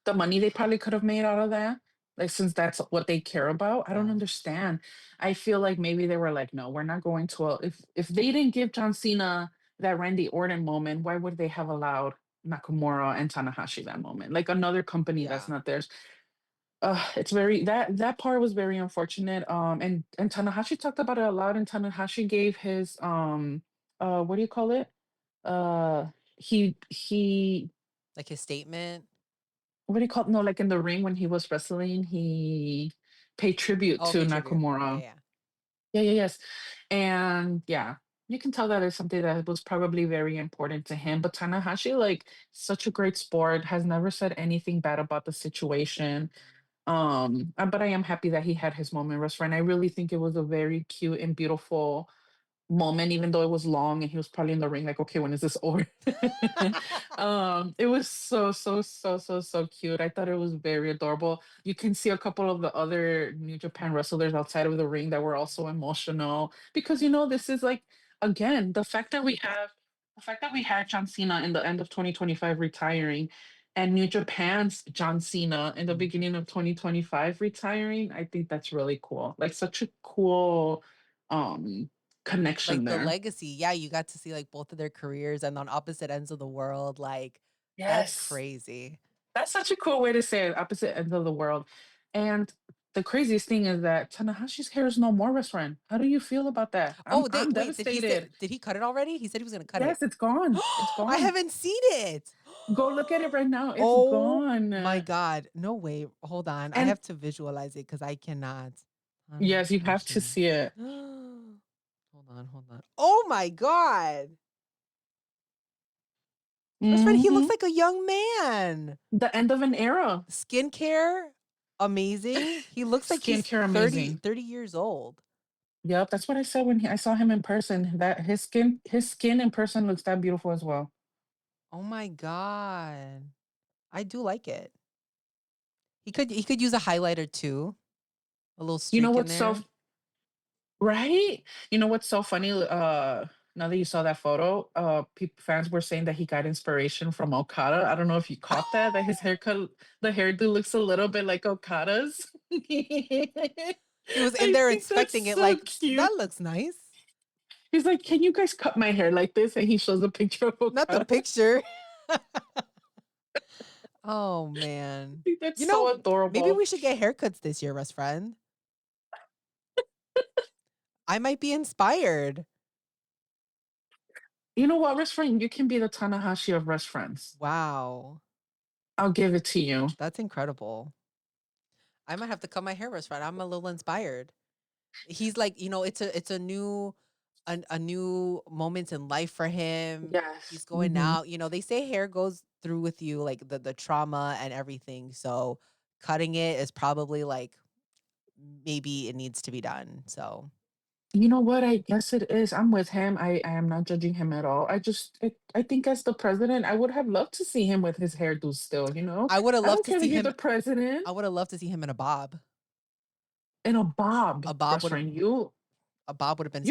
The money they probably could have made out of that, like since that's what they care about. I don't Yeah. understand. I feel like maybe they were like, no, we're not going to. If they didn't give John Cena that Randy Orton moment, why would they have allowed Nakamura and Tanahashi that moment? Like another company that's Yeah. not theirs. It's very that part was very unfortunate. And Tanahashi talked about it a lot, and Tanahashi gave his what do you call it? Uh, he Like his statement. what do you call it? No, like in the ring when he was wrestling, he paid tribute Oh, to pay tribute. Yeah, yeah, Nakamura. yeah. Yeah, yeah, yes, and yeah, you can tell that is something that was probably very important to him. But Tanahashi, like, such a great sport, has never said anything bad about the situation. But I am happy that he had his moment, Restaurant. I really think it was a very cute and beautiful moment, even though it was long and he was probably in the ring, like, okay, when is this over? It was so, so, so, so, so cute. I thought it was very adorable. You can see a couple of the other New Japan wrestlers outside of the ring that were also emotional because this is like again the fact that we had John Cena in the end of 2025 retiring and New Japan's John Cena in the beginning of 2025 retiring. I think that's really cool. Like such a cool um connection Like the there. legacy. Yeah, you got to see like both of their careers and on opposite ends of the world. Like, that's Yes. crazy. That's such a cool way to say it, opposite ends of the world. And the craziest thing is that Tanahashi's hair is no more, best friend. How do you feel about that? I'm Oh, I'm wait, did he say, devastated. did he cut it already? He said he was gonna cut it. Yes, it's gone. It's I gone. haven't seen it. Go look at it right now. It's Oh gone. my God. No way. Hold on. I And have to visualize it because I cannot. yes, you have to Tanahashi. see it. Hold on, hold on. Oh my God. Best friend, he looks Hmm. like a young man. The end of an era. Skincare, amazing. He looks like he's Skincare amazing. 30 years old. Yep, that's what I said when I saw him in person. That his skin in person looks that beautiful as well. Oh my God. I do like it. He could use a highlighter too. A little You know streak in what's so there. Right? You know what's so funny? Now that you saw that photo, fans were saying that he got inspiration from Okada. I don't know if you caught that. That his haircut, the hairdo looks a little bit like Okada's. He was in I there think that's inspecting it so like, that cute. looks nice. He's like, "Can you guys cut my hair like this?" And he shows a picture of Not the Okada. I picture. Oh man. think that's so Maybe adorable. we should get haircuts this year, best friend. I might be inspired. You know what, Rest Friend? You can be the Tanahashi of Rest Friends. Wow. I'll give it to you. That's incredible. I might have to cut my hair, best friend. I'm a little inspired. He's like, it's a new moment in life for him. Yes. He's going out. They say hair goes through with you, like the trauma and everything. So cutting it is probably like maybe it needs to be done. So You know what? I guess it is. I'm with him. I am not judging him at all. I think as the president, I would have loved to see him with his hairdo still, you know? I would have I loved don't to care that see you're him. the president I would have loved to see him in a bob. in a bob. A bob Best would have friend, been you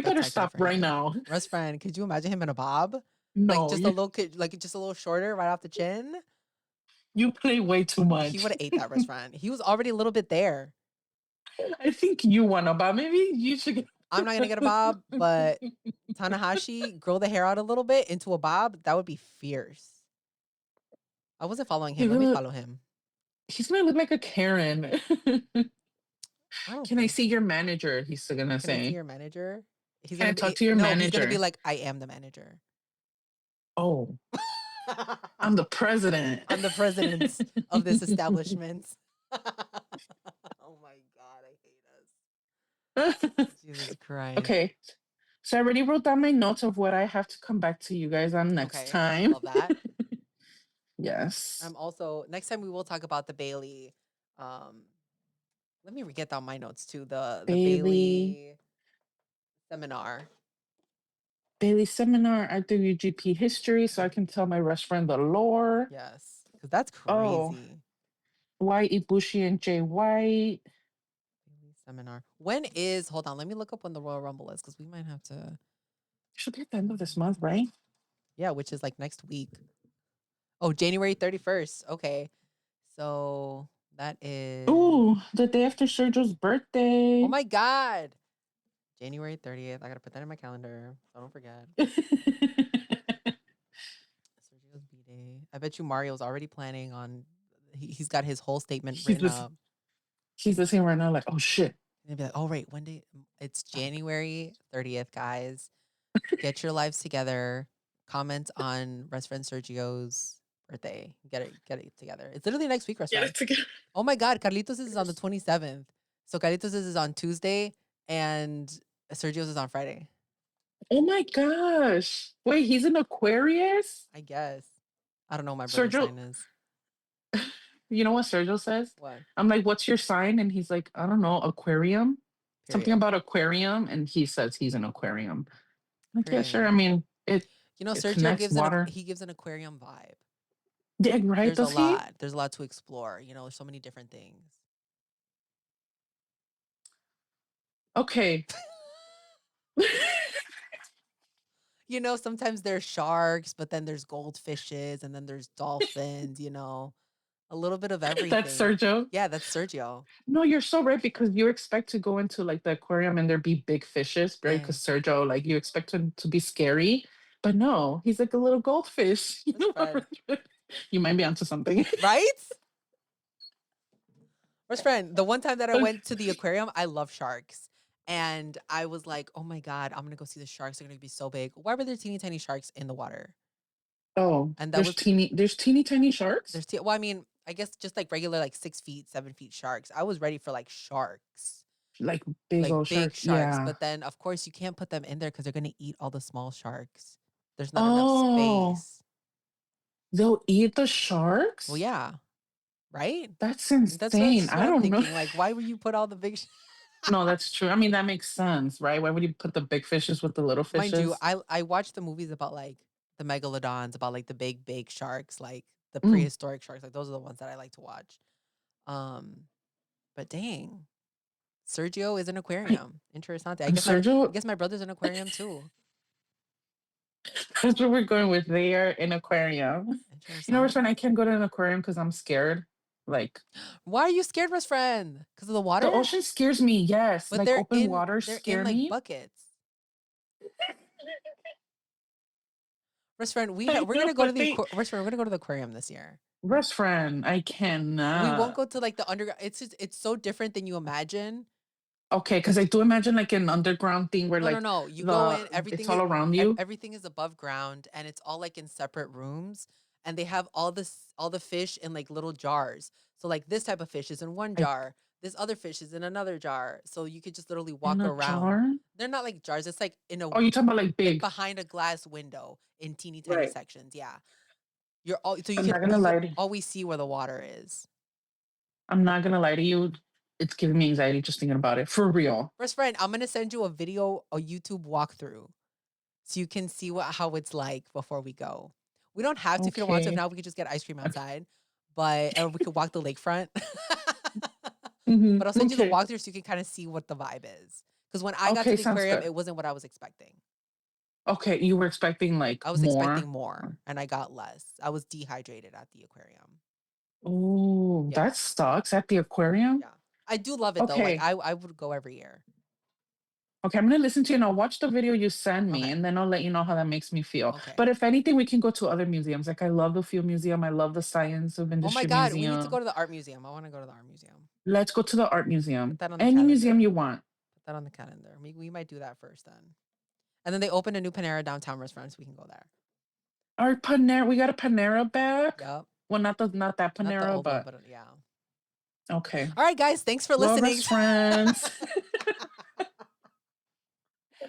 better spectacular stop for right him. now. Russ friend, could you imagine him in a bob? Like No, just a little kid, like just a little shorter, right off the chin. you play way too He would much. have ate that Russ friend. He was already a little bit there. I think you want a bob. Maybe you should get I'm not gonna get a bob, but Tanahashi grow the hair out a little bit into a bob. That would be fierce. I wasn't following him. You're Let me gonna follow him. he's gonna look like a Karen. I don't Can I think. see your manager? He's still gonna Can I see say. your manager? He's Can gonna I be talk to your no. He's gonna be manager? like, I am the manager. Oh, I'm the president. I'm the president of this establishment. Oh my god, I hate us. Jesus Christ. Okay. So I already wrote down my notes of what I have to come back to you guys on next Okay, time. love that. Yes. I'm also next time we will talk about the Bailey. Um, let me get down my notes too. The Bailey. Bailey seminar. Bailey seminar at WGP history so I can tell my restaurant the lore. Yes, because that's Oh, crazy. White Ibushi and Jay White. Bailey seminar. When is? Hold on. Let me look up when the Royal Rumble is because we might have to. Should be at the end of this month, right? Yeah, which is like next week. Oh, January 31st. Okay, so that is. Ooh, the day after Sergio's birthday. Oh my God. January 30th. I gotta put that in my calendar so I don't forget. Sergio's B-Day. I bet you Mario's already planning on he's got his whole statement he's written listening. up. He's listening right now, like, oh shit. And he'll be like, oh right, when day it's January 30th, guys. Get your lives together. Comment on Rest Friend Sergio's birthday. Get it together. It's literally next week, Rest Get Friend. it together. Oh my God, Carlitos is on the 27th. So Carlitos is on Tuesday and Sergio's is on Friday. Oh my gosh. Wait, he's an Aquarius? I guess. I don't know what my brother's Sergio, sign is. you know what Sergio says? What? I'm like, what's your sign? And he's like, I don't know, aquarium? Something Period. about aquarium. And he says he's an aquarium. I'm like, yeah, sure. Period. I mean, You know, it Sergio connects gives water. he gives an aquarium vibe. Yeah, right. There's a Does he? lot. There's a lot to explore. You know, there's so many different things. Okay. You know, sometimes there's sharks, but then there's goldfishes, and then there's dolphins. You know, a little bit of That's everything. Sergio. Yeah, that's Sergio. No, you're so right because you expect to go into like the aquarium and there be big fishes, right? Yeah, Because Sergio, like you expect him to be scary, but no, he's like a little goldfish. You that's know, Fred. you might be onto something. Right? Best friend, the one time that I Okay. went to the aquarium, I love sharks. And I was like, oh my God, I'm gonna go see the sharks. They're gonna be so big. Why were there teeny tiny sharks in the water? Oh, And that was there's teeny tiny sharks, well, I mean, I guess just like regular like 6 feet, 7 feet sharks. I was ready for like sharks. like big Like old big sharks. sharks. Yeah. But then of course you can't put them in there because they're gonna eat all the small sharks. There's not enough Oh, space. they'll eat the Well, sharks? yeah, right? That's That's insane. that's what I I'm don't know. thinking. Like, why would you put all the big No, that's true. I mean, that makes sense, right? Why would you put the big fishes with the little Mind you, fishes? I watch the movies about like the megalodons, about like the big sharks, like the Mm. prehistoric sharks. Like those are the ones that I like to watch. Um, but dang, Sergio is an I, aquarium. Interessante. I Sergio, guess my brother's an aquarium too. that's what we're going with. They are an aquarium. You know, Interessante. Rashawn, I can't go to an aquarium because I'm scared. Like Why are you scared, best friend? Because of the water? the ocean scares me. Yes, But like open water they're in scare like me. buckets. Best friend, I we're know, gonna go to but the they best friend, we're gonna go to the aquarium this year. best friend, I We won't cannot. go to like the underground. It's so different than you imagine. Okay, because I do imagine like an underground thing where No, no, like no. You go in, it's all around you. everything is above ground and it's all like in separate rooms and they have all the fish in like little jars. So like this type of fish is in one Like jar, this other fish is in another jar. So you could just literally in walk a around. jar. They're not like jars, it's like Oh, you're talking about like like big. behind a glass window in teeny tiny Right. sections. Yeah. You're all so I'm not gonna you can lie to you. always see where the water is. I'm not gonna lie to you. it's giving me anxiety just thinking about it. For real. First friend, I'm gonna send you a video, a YouTube walkthrough, so you can see how it's like before we go. We don't have to if you don't want to. If Okay. not, we could just get ice cream Okay. outside, or we could walk the lakefront. Mhm. But I'll send you the Okay. walkthrough so you can kind of see what the vibe is. Because when I got to Okay, the sounds aquarium, good. it wasn't what I was expecting. Okay, you were expecting like I was expecting more. more, and I got less. I was dehydrated at the aquarium. Oh, Yeah, that sucks at the aquarium. yeah. I do love it though. Like Okay. I would go every year. Okay, I'm gonna listen to you and I'll watch the video you send me Okay, and then I'll let you know how that makes me feel. okay. But if anything, we can go to other museums. Like I love the Field Museum, I love the Science of Oh my Industry God, we need to go Museum. to the art museum. I want to go to the art museum. Let's go to the art Put museum. that on the Any museum calendar. you want. Put that on the calendar. We might do that first then. And then they opened a new Panera downtown restaurant, so we can go there. Our Panera, we got a Panera back. Yep. Well, not that Not the Panera, old one, but but yeah. okay. All right, guys. Thanks for Love listening. us, friends.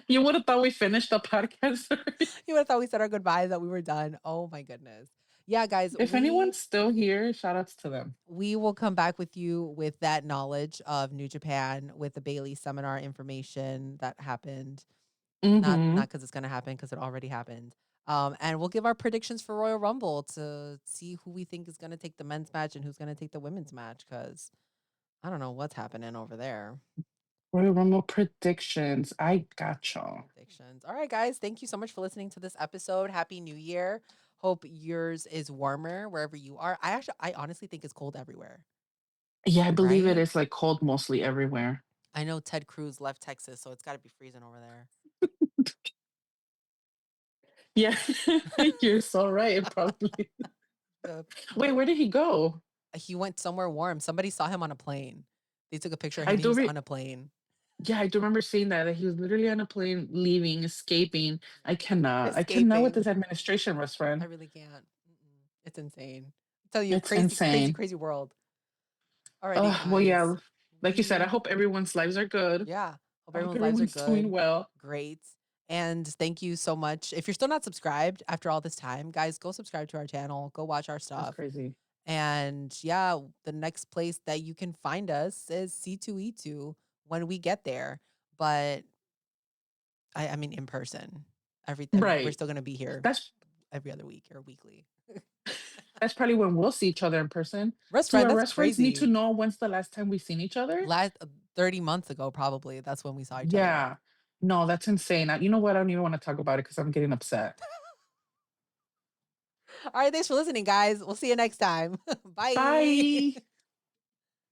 You would have thought we finished the podcast already. You would have thought we said our goodbyes, that we were done. Oh my goodness. Yeah, guys, If anyone's still here, shout outs to them. we will come back with you with that knowledge of New Japan, with the Bailey seminar information that happened. Mm-hmm. Not because it's gonna happen, because it already happened. And we'll give our predictions for Royal Rumble to see who we think is gonna take the men's match and who's gonna take the women's match. Because I don't know what's happening over there. Royal Rumble predictions. I got y'all. Predictions. All right, guys. Thank you so much for listening to this episode. Happy New Year. Hope yours is warmer wherever you are. I honestly think it's cold everywhere. Yeah, I believe it Right? is like cold mostly everywhere. I know Ted Cruz left Texas, so it's got to be freezing over there. Yeah, you're so right. Probably. The- Wait, where did he go? he went somewhere warm. Somebody saw him on a plane. They took a picture of I him. He do. was on a plane. Yeah, I do remember seeing that. That he was literally on a plane, leaving, escaping. I cannot. I cannot with Escaping. this administration, Russ I friend. really can't. It's insane. I tell you, It's crazy, crazy, insane. crazy world. Alrighty, Well, yeah. guys. Like you said, I We hope everyone's lives are good. Yeah. Hope I hope everyone's lives are everyone's doing good. well. Great. And thank you so much. If you're still not subscribed after all this time, guys, go subscribe to our channel. Go watch our That's stuff. crazy. And yeah, the next place that you can find us is C2E2 when we get there. But I mean, in person. We're Right. still gonna be here That's every other week or weekly. that's probably when we'll see each other in person. Rest Do friend, our that's rest need to crazy. know when's the last time we've seen each other? Last 30 months ago, probably. That's when we saw each other. Yeah. No, that's insane. You know what? I don't even want to talk about it because I'm getting upset. All right, thanks for listening, guys. We'll see you next time. Bye. Bye.